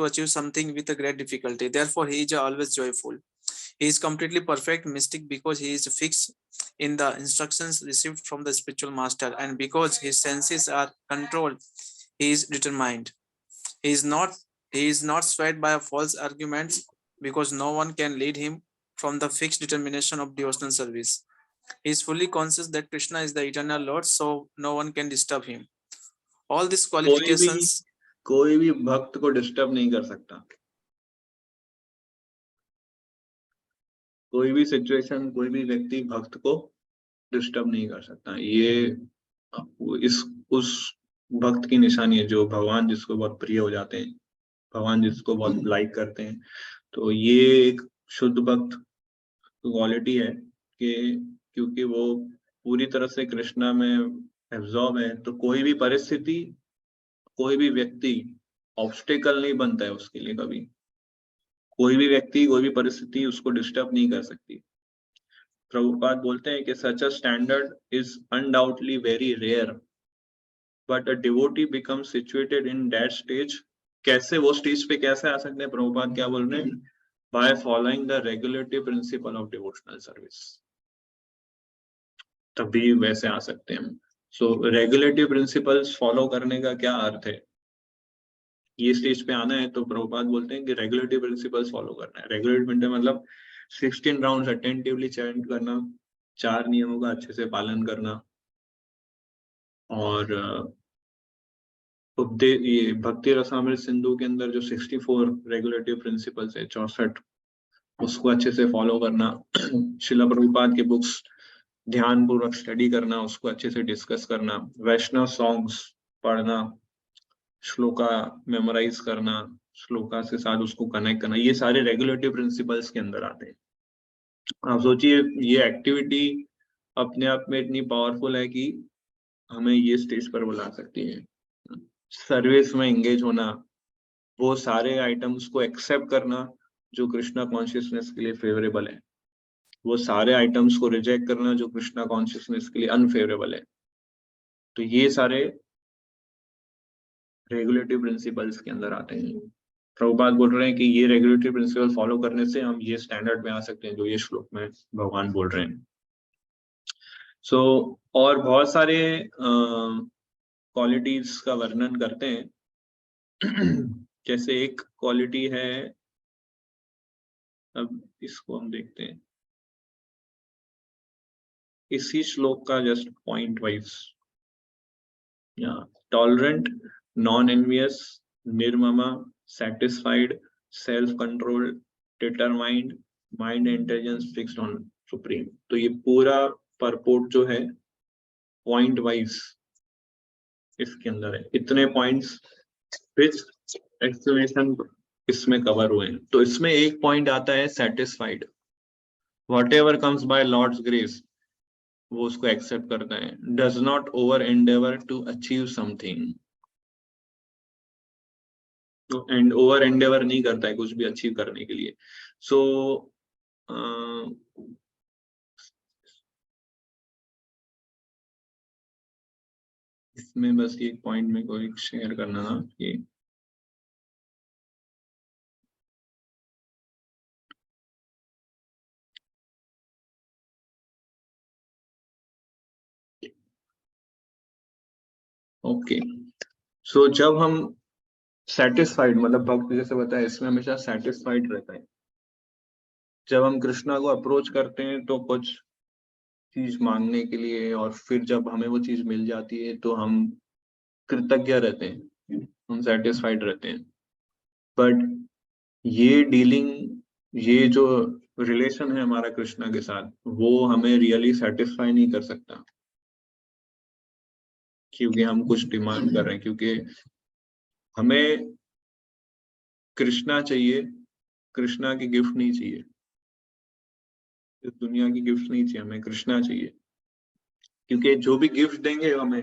achieve something with a great difficulty. Therefore, he is always joyful. He is completely perfect mystic because he is fixed in the instructions received from the spiritual master, and because his senses are controlled, he is determined. He is not swayed by false arguments, because no one can lead him from the fixed determination of devotional service. He is fully conscious that Krishna is the eternal Lord, so no one can disturb him. All these qualifications, कोई भी भक्त को disturb नहीं कर सकता, कोई भी situation, कोई भी व्यक्ति भक्त को डिस्टर्ब नहीं कर सकता। ये इस उस भक्त की निशानी है जो भगवान जिसको बहुत प्रिय हो जाते हैं, भगवान जिसको बहुत लाइक करते हैं। तो ये एक शुद्ध भक्त क्वालिटी है कि क्योंकि वो पूरी तरह से कृष्णा में एब्जॉर्ब है, तो कोई भी परिस्थिति, कोई भी व्यक्ति ऑब्स्टेकल नहीं बनता है उसके लिए कभी। कोई भी व्यक्ति, कोई भी परिस्थिति उसको डिस्टर्ब नहीं कर सकती। प्रभुपाद बोलते हैं कि such a standard is undoubtedly very rare, but a devotee become situated in that stage. कैसे वो स्टेज पे कैसे आ सकते हैं, प्रभुपाद क्या बोल रहे हैं, by following the regulative principle of devotional service, तभी वैसे आ सकते हैं। सो रेगुलेटिव प्रिंसिपल्स फॉलो करने का क्या अर्थ है, ये स्टेज पे आना है तो प्रभुपाद बोलते हैं कि रेगुलेटिव प्रिंसिपल्स फॉलो करना है। रेगुलेटिव मतलब 16 राउंड्स अटेंटिवली चैंट करना, 4 नियमों का अच्छे से पालन करना, और ये भक्ति रसामृत सिंधु के अंदर जो 64 रेगुलेटिव प्रिंसिपल्स है, 64, उसको अच्छे से फॉलो करना। शिला प्रभुपाद के बुक्स ध्यान पूर्वक स्टडी करना, उसको अच्छे से डिस्कस करना, वैष्णव सॉन्ग्स पढ़ना, श्लोका मेमोराइज करना, श्लोका से साथ उसको कनेक्ट करना, ये सारे रेगुलेटिव प्रिंसिपल्स के अंदर आते हैं। आप सोचिए ये एक्टिविटी अपने आप में इतनी पावरफुल है कि हमें ये स्टेज पर बुला सकती है। सर्विस में एंगेज होना, वो सारे आइटम्स को एक्सेप्ट करना जो कृष्णा कॉन्शियसनेस के लिए फेवरेबल है, वो सारे आइटम्स को रिजेक्ट करना जो कृष्णा कॉन्शियसनेस के लिए अनफेवरेबल है। तो ये सारे रेगुलेटिव प्रिंसिपल्स के अंदर आते हैं। प्रभुपाद बोल रहे हैं कि ये रेगुलेटरी प्रिंसिपल फॉलो करने से हम ये स्टैंडर्ड में आ सकते हैं जो ये श्लोक में भगवान बोल रहे हैं। सो और बहुत सारे क्वालिटीज का वर्णन करते हैं। जैसे एक क्वालिटी है, अब इसको हम देखते हैं इसी श्लोक का just point wise. Tolerant, non envious, निर्ममा, satisfied, self-controlled, determined, mind intelligence fixed on supreme। तो ये पूरा परपोर्ट जो है पॉइंट वाइज इसके अंदर है, इतने पॉइंट्स विच एक्सक्लेमेशन इसमें कवर हुए हैं। तो इसमें एक पॉइंट आता है satisfied, whatever comes by Lord's grace, वो उसको एक्सेप्ट करता है, does not over endeavour to achieve something, तो एंड ओवर एंडेवर नहीं करता है कुछ भी अचीव करने के लिए। सो इसमें बस एक पॉइंट में को शेयर करना था कि ओके, सो जब हम सेटिस्फाइड, मतलब भक्त जैसे बताया इसमें हमेशा सेटिस्फाइड रहता है। जब हम कृष्णा को अप्रोच करते हैं तो कुछ चीज मांगने के लिए, और फिर जब हमें वो चीज मिल जाती है तो हम कृतज्ञ रहते हैं, हम सेटिस्फाइड रहते हैं। बट ये डीलिंग, ये जो रिलेशन है हमारा कृष्णा के साथ, वो हमें रियली सेटिस्फाई नहीं कर सकता, क्योंकि हम कुछ डिमांड कर रहे हैं, क्योंकि हमें कृष्णा चाहिए, कृष्णा की गिफ्ट नहीं चाहिए, इस दुनिया की गिफ्ट नहीं चाहिए, हमें कृष्णा चाहिए। क्योंकि जो भी गिफ्ट देंगे हमें,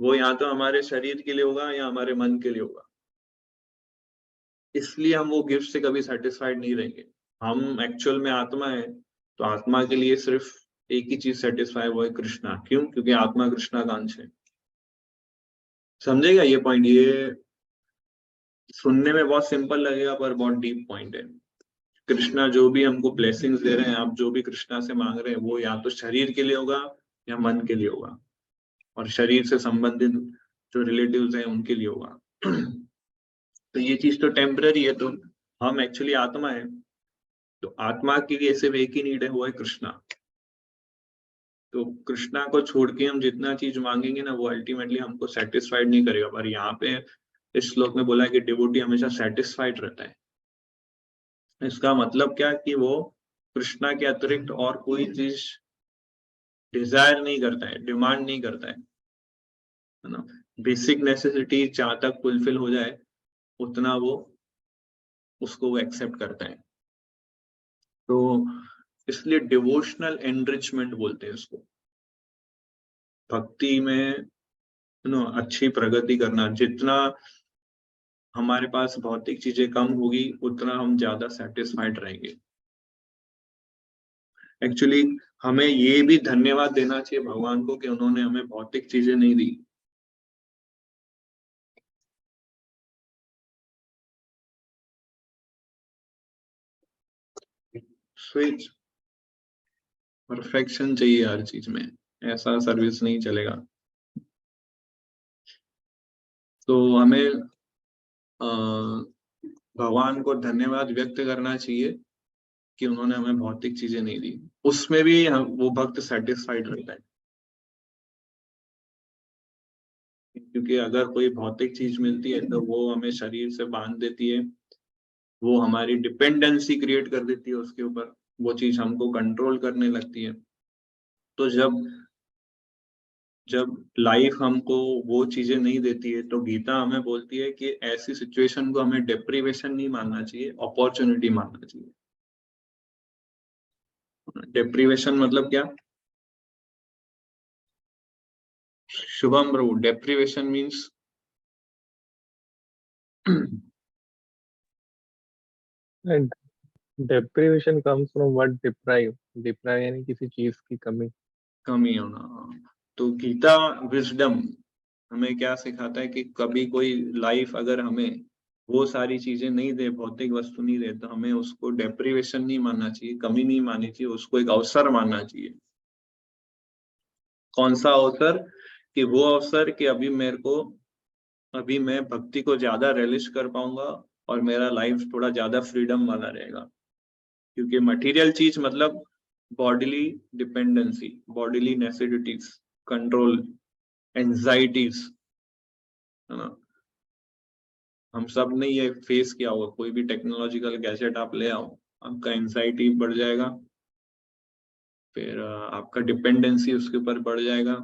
वो या तो हमारे शरीर के लिए होगा या हमारे मन के लिए होगा, इसलिए हम वो गिफ्ट से कभी सेटिस्फाइड नहीं रहेंगे। हम एक्चुअल में आत्मा है, तो आत्मा के लिए सिर्फ एक ही चीज सेटिस्फाई, वो है कृष्णा। क्यों? क्योंकि आत्मा कृष्णा का अंश है। समझेगा ये पॉइंट? ये सुनने में बहुत सिंपल लगेगा पर बहुत डीप पॉइंट है। कृष्णा जो भी हमको ब्लेसिंग्स दे रहे हैं, आप जो भी कृष्णा से मांग रहे हैं, वो या तो शरीर के लिए होगा या मन के लिए होगा, और शरीर से संबंधित जो रिलेटिव्स हैं उनके लिए होगा। तो ये चीज तो टेम्पररी है, तो हम एक्चुअली आत्मा है, तो आत्मा के लिए सिर्फ एक ही नीड है, वो है कृष्णा। तो कृष्णा को छोड़ के हम जितना चीज मांगेंगे ना, वो अल्टीमेटली हमको सेटिस्फाइड नहीं करेगा। पर यहाँ पे इस श्लोक में बोला है कि डिवोटी हमेशा सेटिस्फाइड रहता है। इसका मतलब क्या, कि वो कृष्णा के अतिरिक्त और कोई चीज डिजायर नहीं करता है, डिमांड नहीं करता है ना। बेसिक नेसेसिटी जहां तक फुलफिल हो जाए, उतना वो उसको वो एक्सेप्ट करता है। तो इसलिए डिवोशनल एनरिचमेंट बोलते हैं उसको, भक्ति में नो अच्छी प्रगति करना। जितना हमारे पास भौतिक चीजें कम होगी, उतना हम ज्यादा सेटिस्फाइड रहेंगे। एक्चुअली हमें ये भी धन्यवाद देना चाहिए भगवान को कि उन्होंने हमें भौतिक चीजें नहीं दी। स्विच परफेक्शन चाहिए हर चीज में, ऐसा सर्विस नहीं चलेगा। तो हमें भगवान को धन्यवाद व्यक्त करना चाहिए कि उन्होंने हमें भौतिक चीजें नहीं दी, उसमें भी वो भक्त सेटिस्फाइड रहता है। क्योंकि अगर कोई भौतिक चीज मिलती है तो वो हमें शरीर से बांध देती है, वो हमारी डिपेंडेंसी क्रिएट कर देती है उसके ऊपर, वो चीज हमको कंट्रोल करने लगती है। तो जब जब लाइफ हमको वो चीजें नहीं देती है, तो गीता हमें बोलती है कि ऐसी सिचुएशन को हमें डेप्रीवेशन नहीं मानना चाहिए, अपॉर्चुनिटी मानना चाहिए। डेप्रीवेशन मतलब क्या? Shubham Prabhu, deprivation means And deprivation comes from what? Deprive. Deprive यानी किसी चीज की कमी। कमी होना। तो गीता विजडम हमें क्या सिखाता है कि कभी कोई लाइफ अगर हमें वो सारी चीजें नहीं दे, भौतिक वस्तु नहीं दे, तो हमें उसको डेप्रीवेशन नहीं मानना चाहिए, कमी नहीं माननी चाहिए, उसको एक अवसर मानना चाहिए। कौन सा अवसर? कि वो अवसर कि अभी मैं भक्ति को ज्यादा रिलिश कर पाऊंगा, और मेरा लाइफ थोड़ा ज्यादा फ्रीडम वाला रहेगा। क्योंकि मटेरियल चीज मतलब bodily dependency, bodily necessities, control, anxieties, है ना। हम सब ने ये फेस किया होगा, कोई भी टेक्नोलॉजिकल गैजेट आप ले आओ, आपका एंजाइटी बढ़ जाएगा, फिर आपका डिपेंडेंसी उसके ऊपर बढ़ जाएगा,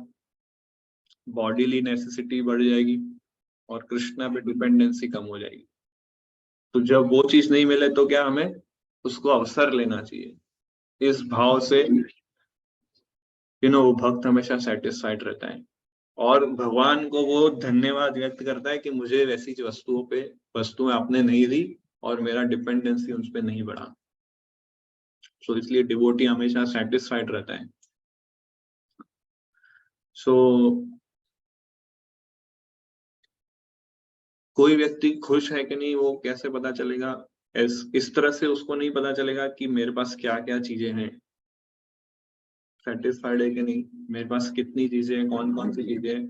बॉडीली नेसेसिटी बढ़ जाएगी, और कृष्णा पे डिपेंडेंसी कम हो जाएगी। तो जब वो चीज नहीं मिले तो क्या हमें उसको अवसर लेना चाहिए, इस भाव से वो भक्त हमेशा सेटिस्फाइड रहता है और भगवान को वो धन्यवाद व्यक्त करता है कि मुझे वैसी वस्तुएं आपने नहीं दी और मेरा डिपेंडेंसी उस पर नहीं बढ़ा। सो इसलिए डिवोटी हमेशा सेटिस्फाइड रहता है। सो कोई व्यक्ति खुश है कि नहीं वो कैसे पता चलेगा? इस तरह से उसको नहीं पता चलेगा कि मेरे पास क्या क्या चीजें हैं, सेटिस्फाइड है कि नहीं, मेरे पास कितनी चीजें हैं, कौन कौन सी चीजें हैं।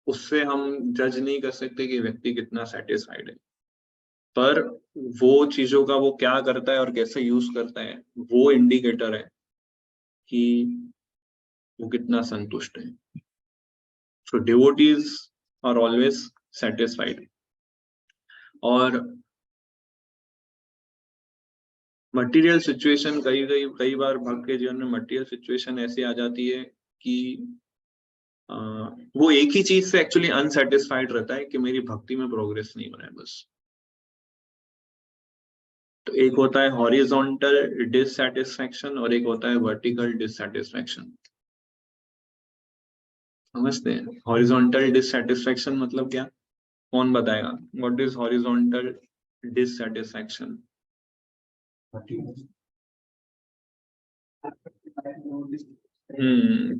उससे हम जज नहीं कर सकते कि व्यक्ति कितना सेटिस्फाइड है, पर वो चीजों का वो क्या करता है और कैसे यूज करता है वो इंडिकेटर है कि वो कितना संतुष्ट है। सो डिवोटीज आर ऑलवेज सेटिस्फाइड। और मटेरियल सिचुएशन कई बार भक्त के जीवन में मटेरियल सिचुएशन ऐसी आ जाती है कि वो एक ही चीज से एक्चुअली अनसेटिस्फाइड रहता है कि मेरी भक्ति में प्रोग्रेस नहीं हो रहा है बस। तो एक होता है हॉरिजॉन्टल डिससैटिस्फैक्शन और एक होता है वर्टिकल डिससैटिस्फैक्शन। समझते हैं हॉरिजॉन्टल डिससैटिस्फैक्शन मतलब क्या? कौन बताएगा? What is horizontal dissatisfaction?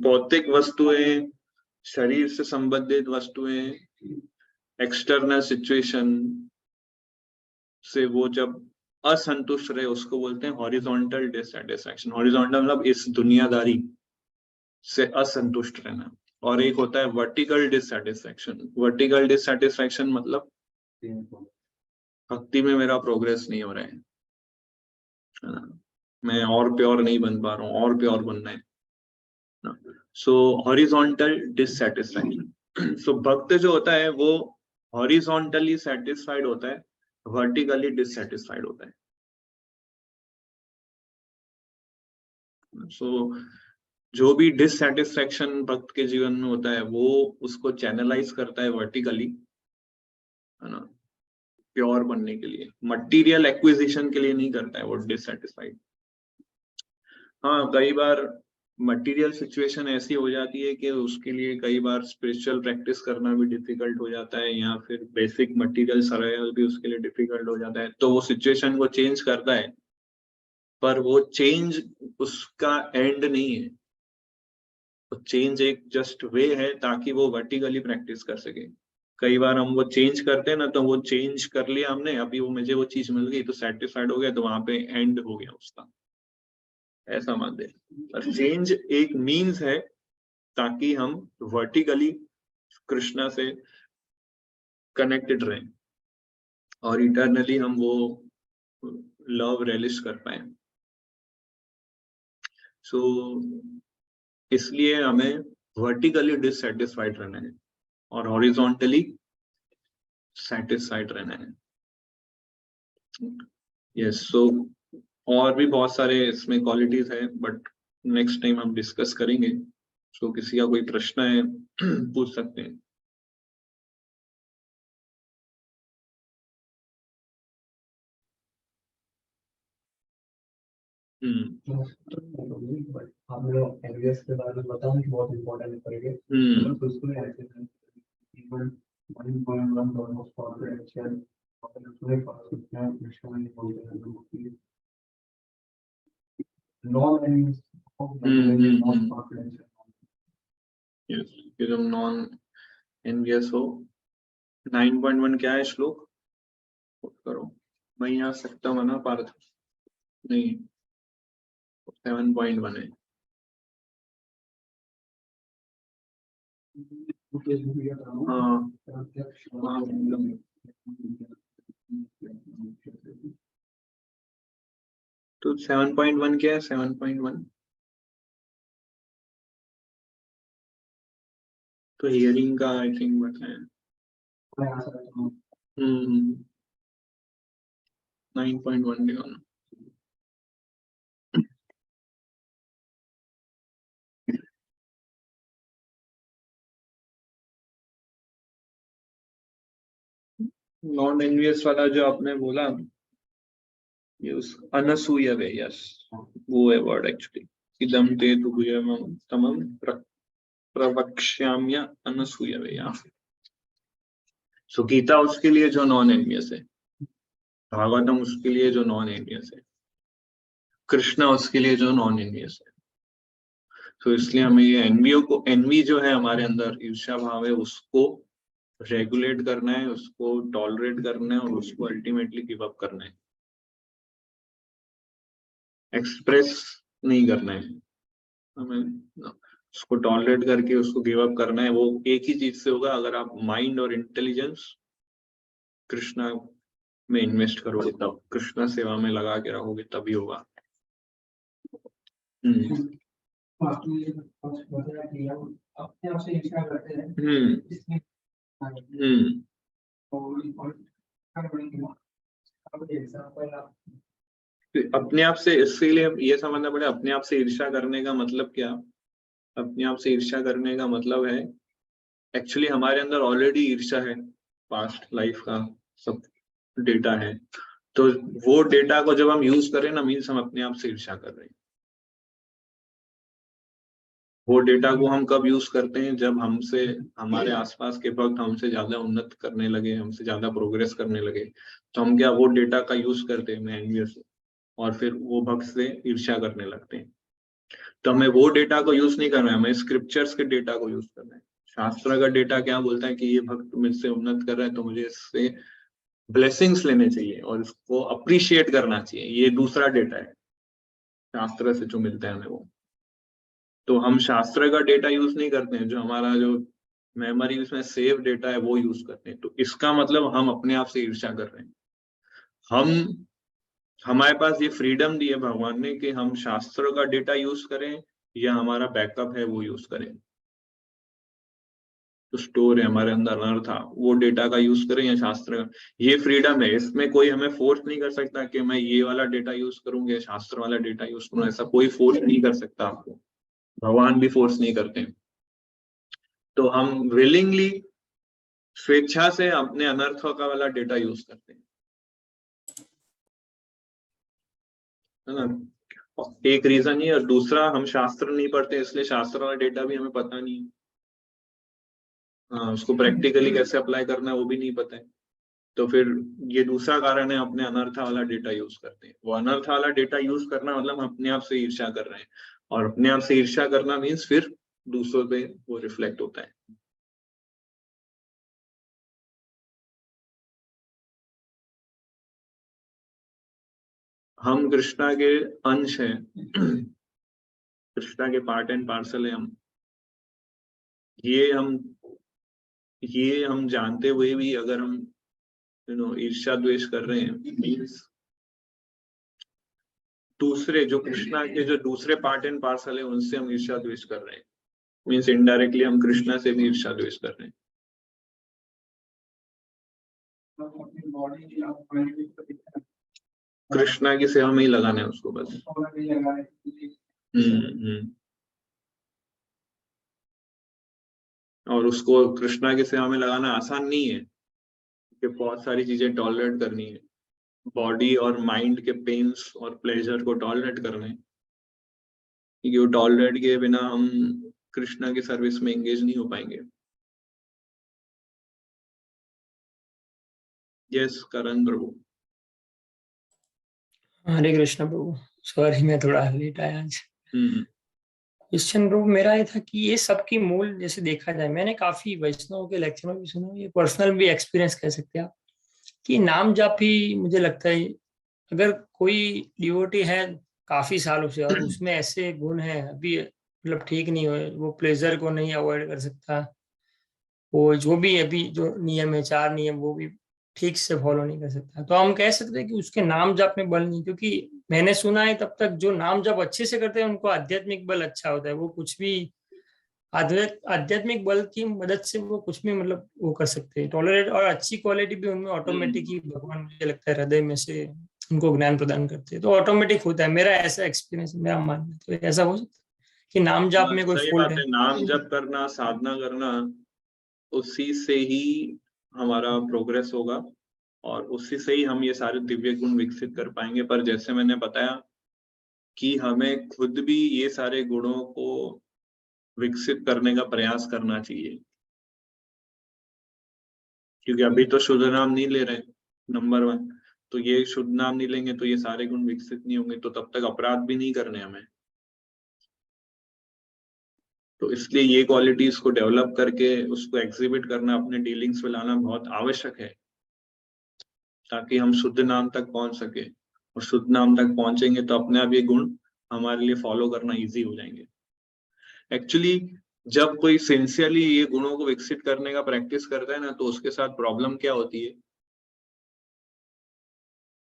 भौतिक वस्तुएं, शरीर से संबंधित वस्तुएं, एक्सटर्नल सिचुएशन से वो जब असंतुष्ट रहे उसको बोलते हैं हॉरिजॉन्टल डिससैटिस्फैक्शन। हॉरिजॉन्टल मतलब इस दुनियादारी से असंतुष्ट रहना। और एक होता है वर्टिकल डिससैटिस्फैक्शन। वर्टिकल डिससैटिस्फैक्शन मतलब भक्ति में मेरा प्रोग्रेस नहीं हो रहा है ना? मैं और प्योर नहीं बन पा रहा हूँ, और प्योर बनना है ना? सो हॉरिजॉन्टल डिससैटिस्फैक्शन। सो भक्त जो होता है वो हॉरिजॉन्टली सेटिस्फाइड होता है, वर्टिकली डिससैटिस्फाइड होता है। सो जो भी डिससैटिस्फैक्शन भक्त के जीवन में होता है वो उसको चैनलाइज करता है वर्टिकली, है ना, प्योर बनने के लिए, मटेरियल एक्विजिशन के लिए नहीं करता है वो डिससैटिस्फाइड। हाँ, कई बार मटेरियल सिचुएशन ऐसी हो जाती है कि उसके लिए कई बार स्पिरिचुअल प्रैक्टिस करना भी डिफिकल्ट हो जाता है या फिर बेसिक मटेरियल सर्वाइवल भी उसके लिए डिफिकल्ट हो जाता है, तो वो सिचुएशन को चेंज करता है, पर वो चेंज उसका एंड नहीं है। तो चेंज एक जस्ट वे है ताकि वो वर्टिकली प्रैक्टिस कर सके। कई बार हम वो चेंज करते हैं ना, तो वो चेंज कर लिया हमने, अभी वो मुझे वो चीज मिल गई तो सेटिस्फाइड हो गया, तो वहां पे एंड हो गया उसका, ऐसा मान दे। और चेंज एक मीन्स है ताकि हम वर्टिकली कृष्णा से कनेक्टेड रहें और इटर्नली हम वो लव रिलीज कर पाए। सो इसलिए हमें वर्टिकली डिससैटिस्फाइड रहना है और हॉरिजॉन्टली सेटिस्फाइड रहना है। यस, सो और भी बहुत सारे इसमें क्वालिटीज है, बट नेक्स्ट टाइम हम डिस्कस करेंगे। सो किसी का कोई प्रश्न है पूछ सकते हैं। आपने एनवीएस के बारे में बताया कि बहुत इम्पोर्टेंट करेंगे। तो उसको ऐसे इवन 1.1 ऑलमोस्ट कॉन्फिडेंशियल और उसमें पास कितना मिशन नहीं बोलते हैं लोग कि नॉन एनवीएस को नॉन कॉन्फिडेंशियल। यस, कि तुम नॉन एनवीएस हो। 9.1 क्या है श्लोक? करो, मैं यहाँ सकता हूँ ना पार्थ? नहीं, 7.1 है। हाँ, तो 7.1 क्या है? 7.1 तो हियरिंग का आई थिंक बताया। 9.1 देखो। नॉन एनवियस वाला जो आपने बोला, ये उस अनसूयवे, यस, वो है वर्ड एक्चुअली। इदम ते तुभ्यमं तमं प्रवक्ष्याम्य अनसूयवे। सो गीता उसके लिए जो नॉन एनवियस है, भागवतम उसके लिए जो नॉन एनवियस है, कृष्णा उसके लिए जो नॉन एनवियस है। तो इसलिए हमें ये एनवी जो है हमारे अंदर, ईर्ष्या भाव है, उसको रेगुलेट करना है, उसको टॉलरेट करना है, और उसको अल्टीमेटली गिव अप करना है, एक्सप्रेस नहीं करना है हमें, उसको टॉलरेट करके उसको गिव अप करना है। वो एक ही चीज से होगा, अगर आप माइंड और इंटेलिजेंस कृष्णा में इन्वेस्ट करोगे, तब कृष्णा सेवा में लगा के रहोगे, तभी होगा। आपने ये बताया कि हम अपने आप से ईर्ष्या करते हैं, इसमें अपने आप से, इसीलिए ये समझना पड़ेगा अपने आप से ईर्ष्या करने का मतलब क्या। अपने आप से ईर्ष्या करने का मतलब है, एक्चुअली हमारे अंदर ऑलरेडी ईर्ष्या है, पास्ट लाइफ का सब डेटा है। तो वो डेटा को जब हम यूज करें ना, मीन्स हम अपने आप से ईर्ष्या कर रहे हैं। वो डेटा को हम कब यूज करते हैं, जब हमसे, हमारे आसपास के भक्त हमसे ज्यादा उन्नत करने लगे, हमसे ज्यादा प्रोग्रेस करने लगे, तो हम क्या वो डेटा का यूज करते हैं, मैं एनवियस, और फिर वो भक्त से ईर्ष्या करने लगते हैं। तो हमें वो डेटा को यूज नहीं करना है, हमें स्क्रिप्चर्स के डेटा को यूज करना है। शास्त्र का डेटा क्या बोलता है कि ये भक्त मुझसे उन्नत कर रहा है, तो मुझे इससे ब्लेसिंग्स लेने चाहिए और इसको अप्रिशिएट करना चाहिए। ये दूसरा डेटा है शास्त्र से जो मिलता है हमें वो। तो हम शास्त्र का डेटा यूज नहीं करते हैं, जो हमारा जो मेमोरी उसमें सेव डेटा है वो यूज करते हैं। तो इसका मतलब हम अपने आप से ईर्ष्या कर रहे हैं। हमारे पास ये फ्रीडम दी है भगवान ने कि हम शास्त्रों का डेटा यूज करें या हमारा बैकअप है वो यूज करें। तो स्टोर है हमारे अंदर अनर्थ, वो डेटा का यूज करें या शास्त्र का, ये फ्रीडम है। इसमें कोई हमें फोर्स नहीं कर सकता कि मैं ये वाला डेटा यूज करूंगा या शास्त्र वाला डेटा यूज करूंगा, ऐसा कोई फोर्स नहीं कर सकता आपको, भगवान भी फोर्स नहीं करते। तो हम विलिंगली, स्वेच्छा से अपने अनर्थ का वाला डेटा यूज करते हैं, है ना। एक रीजन ये, और दूसरा हम शास्त्र नहीं पढ़ते, इसलिए शास्त्र वाला डेटा भी हमें पता नहीं है। हाँ, उसको प्रैक्टिकली कैसे अप्लाई करना है वो भी नहीं पता है। तो फिर ये दूसरा कारण है, अपने अनर्थ वाला डेटा यूज करते हैं। वो अनर्थ वाला डेटा यूज करना मतलब हम अपने आप से ईर्ष्या कर रहे हैं, और अपने आप से ईर्ष्या करना मीन्स फिर दूसरों पे वो रिफ्लेक्ट होता है। हम कृष्णा के अंश हैं, कृष्णा के पार्ट एंड पार्सल है हम। ये हम ये हम जानते हुए भी अगर हम ईर्ष्या द्वेष कर रहे हैं, मीन्स दूसरे जो कृष्णा के जो दूसरे पार्ट एंड पार्सल है उनसे हम ईर्ष्या द्वेष कर रहे हैं, मीन्स इनडायरेक्टली हम कृष्णा से भी ईर्ष्या द्वेष कर रहे हैं। अपनी बॉडी की आप माइंड कृष्णा की सेवा में ही लगाना है उसको बस। और उसको कृष्णा की सेवा में लगाना आसान नहीं है, कि बहुत सारी चीजें टॉलरेट करनी है, बॉडी और माइंड के पेन्स और प्लेजर को टॉलरेट करना है, क्योंकि वो टॉलरेट के बिना हम कृष्णा की सर्विस में एंगेज नहीं हो पाएंगे। यस करण प्रभु। हरे कृष्ण प्रभु, सॉरी मैं थोड़ा लेट आया आज। क्वेश्चन प्रभु मेरा ये था कि ये सबकी मूल जैसे देखा जाए, मैंने काफी वैष्णव के लेक्चर में भी सुना, ये पर्सनल भी एक्सपीरियंस कह सकते हैं आप, कि नाम जाप ही मुझे लगता है, अगर कोई डिवोटी है काफी सालों से और उसमें ऐसे गुण है अभी मतलब ठीक नहीं हुए, वो प्लेजर को नहीं अवॉइड कर सकता, वो जो भी अभी जो नियम है 4 नियम वो भी ठीक से फॉलो नहीं कर सकता, तो हम कह सकते हैं कि उसके नाम जप में बल नहीं। क्योंकि मैंने सुना है तब तक जो नाम जप अच्छे से करते हैं उनको आध्यात्मिक बल अच्छा होता है, वो कुछ भी आध्यात्मिक बल की मदद से वो कुछ भी मतलब वो कर सकते हैं, टॉलरेट, और अच्छी क्वालिटी भी उनमें ऑटोमेटिक ही भगवान मुझे लगता है हृदय में से उनको ज्ञान प्रदान करते हैं, तो ऑटोमेटिक होता है। मेरा ऐसा एक्सपीरियंस, मेरा मानना है। तो ऐसा हो सकता है कि नाम जाप में कोई सही फॉल्ट बात है? है, नाम जप करना, साधना करना, उसी से ही हमारा प्रोग्रेस होगा। और उसी से ही हम ये सारे दिव्य गुण विकसित कर पाएंगे। पर जैसे मैंने बताया कि हमें खुद भी ये सारे गुणों को विकसित करने का प्रयास करना चाहिए, क्योंकि अभी तो शुद्ध नाम नहीं ले रहे, नंबर 1। तो ये शुद्ध नाम नहीं लेंगे तो ये सारे गुण विकसित नहीं होंगे, तो तब तक अपराध भी नहीं करने हमें। तो इसलिए ये क्वालिटीज को डेवलप करके उसको एग्जिबिट करना, अपने डीलिंग्स में लाना बहुत आवश्यक है, ताकि हम शुद्ध नाम तक पहुंच सके। और शुद्ध नाम तक पहुंचेंगे तो अपने आप ये गुण हमारे लिए फॉलो करना इजी हो जाएंगे। एक्चुअली जब कोई सिंसियरली ये गुणों को विकसित करने का प्रैक्टिस करता है ना, तो उसके साथ प्रॉब्लम क्या होती है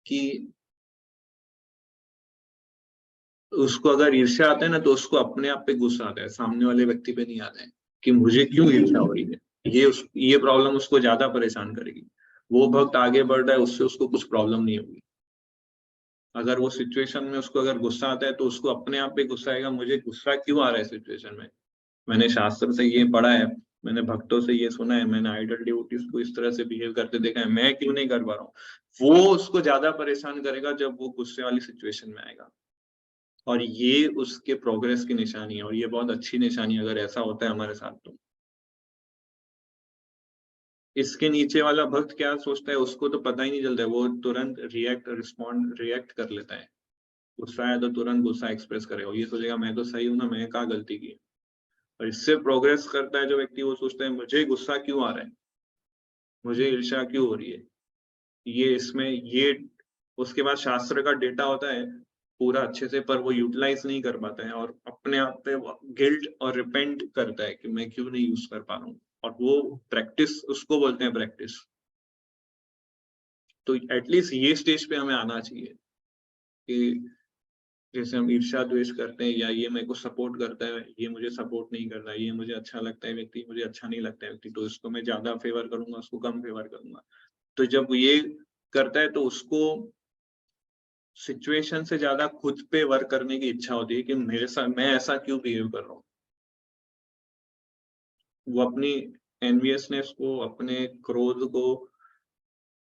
कि उसको अगर ईर्ष्या आता है ना, तो उसको अपने आप पे गुस्सा आता है, सामने वाले व्यक्ति पे नहीं आता है कि मुझे क्यों ईर्ष्या हो रही है। ये प्रॉब्लम उसको ज्यादा परेशान करेगी। वो भक्त आगे बढ़ रहा है, उससे उसको कुछ प्रॉब्लम नहीं होगी। अगर वो सिचुएशन में उसको अगर गुस्सा आता है, तो उसको अपने आप पे गुस्सा आएगा, मुझे गुस्सा क्यों आ रहा है सिचुएशन में। मैंने शास्त्र से ये पढ़ा है, मैंने भक्तों से ये सुना है, मैंने आइडल डिवोटीज को इस तरह से बिहेव करते देखा है, मैं क्यों नहीं कर पा रहा हूँ। वो उसको ज्यादा परेशान करेगा जब वो गुस्से वाली सिचुएशन में आएगा। और ये उसके प्रोग्रेस की निशानी है, और ये बहुत अच्छी निशानी है अगर ऐसा होता है हमारे साथ। तो इसके नीचे वाला भक्त क्या सोचता है, उसको तो पता ही नहीं चलता है, वो तुरंत रिएक्ट कर लेता है। गुस्सा है तो तुरंत गुस्सा एक्सप्रेस करेगा, ये सोचेगा मैं तो सही हूं ना, मैंने क्या गलती की। और इससे प्रोग्रेस करता है जो व्यक्ति, वो सोचता है मुझे गुस्सा क्यों आ रहा है, मुझे ईर्ष्या क्यों हो रही है। ये इसमें ये उसके बाद शास्त्र का डेटा होता है पूरा अच्छे से, पर वो यूटिलाइज नहीं कर पाता है, और अपने आप पे गिल्ट और रिपेंट करता है कि मैं क्यों नहीं यूज कर पा रहा हूँ। और वो प्रैक्टिस, उसको बोलते हैं प्रैक्टिस। तो एटलीस्ट ये स्टेज पे हमें आना चाहिए कि जैसे हम ईर्ष्या द्वेष करते हैं, या ये मेरे को सपोर्ट करता है, ये मुझे सपोर्ट नहीं करता, ये मुझे अच्छा लगता है व्यक्ति, मुझे अच्छा नहीं लगता है व्यक्ति, तो इसको मैं ज्यादा फेवर करूंगा, उसको कम फेवर करूंगा। तो जब ये करता है, तो उसको सिचुएशन से ज्यादा खुद पे वर्क करने की इच्छा होती है कि मेरे साथ मैं ऐसा क्यों बिहेव कर रहा हूँ। वो अपनी एनवियसनेस को, अपने क्रोध को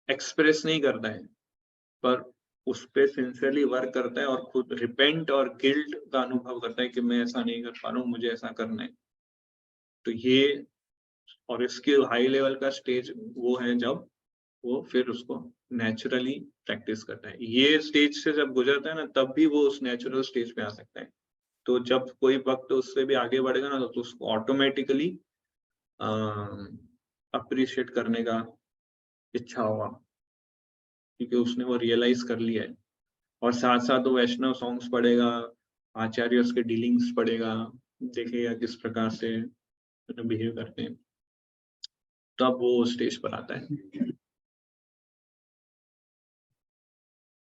एक्सप्रेस नहीं करता है, पर उस पे सिंसियरली वर्क करता है, और खुद रिपेंट और गिल्ट का अनुभव करता है कि मैं ऐसा नहीं कर पा रहा हूँ, मुझे ऐसा करना है। तो ये, और इसके हाई लेवल का स्टेज वो है जब वो फिर उसको नेचुरली प्रैक्टिस करता है। ये स्टेज से जब गुजरता है ना, तब भी वो उस नेचुरल स्टेज पे आ सकता है। तो जब कोई वक्त उससे भी आगे बढ़ेगा ना, तो उसको ऑटोमेटिकली अप्रिशिएट करने का इच्छा होगा, क्योंकि उसने वो रियलाइज कर लिया है। और साथ साथ वो वैष्णव सॉन्ग्स पढ़ेगा, आचार्य के डीलिंग्स पढ़ेगा, देखेगा किस प्रकार से बिहेव करते हैं, तब वो स्टेज पर आता है।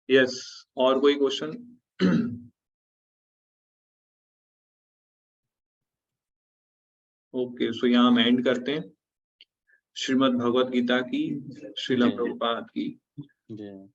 यस, और कोई क्वेश्चन? ओके, सो यहाँ हम एंड करते हैं। श्रीमद् भगवत गीता की, श्रील जय। प्रभुपाद की। जय।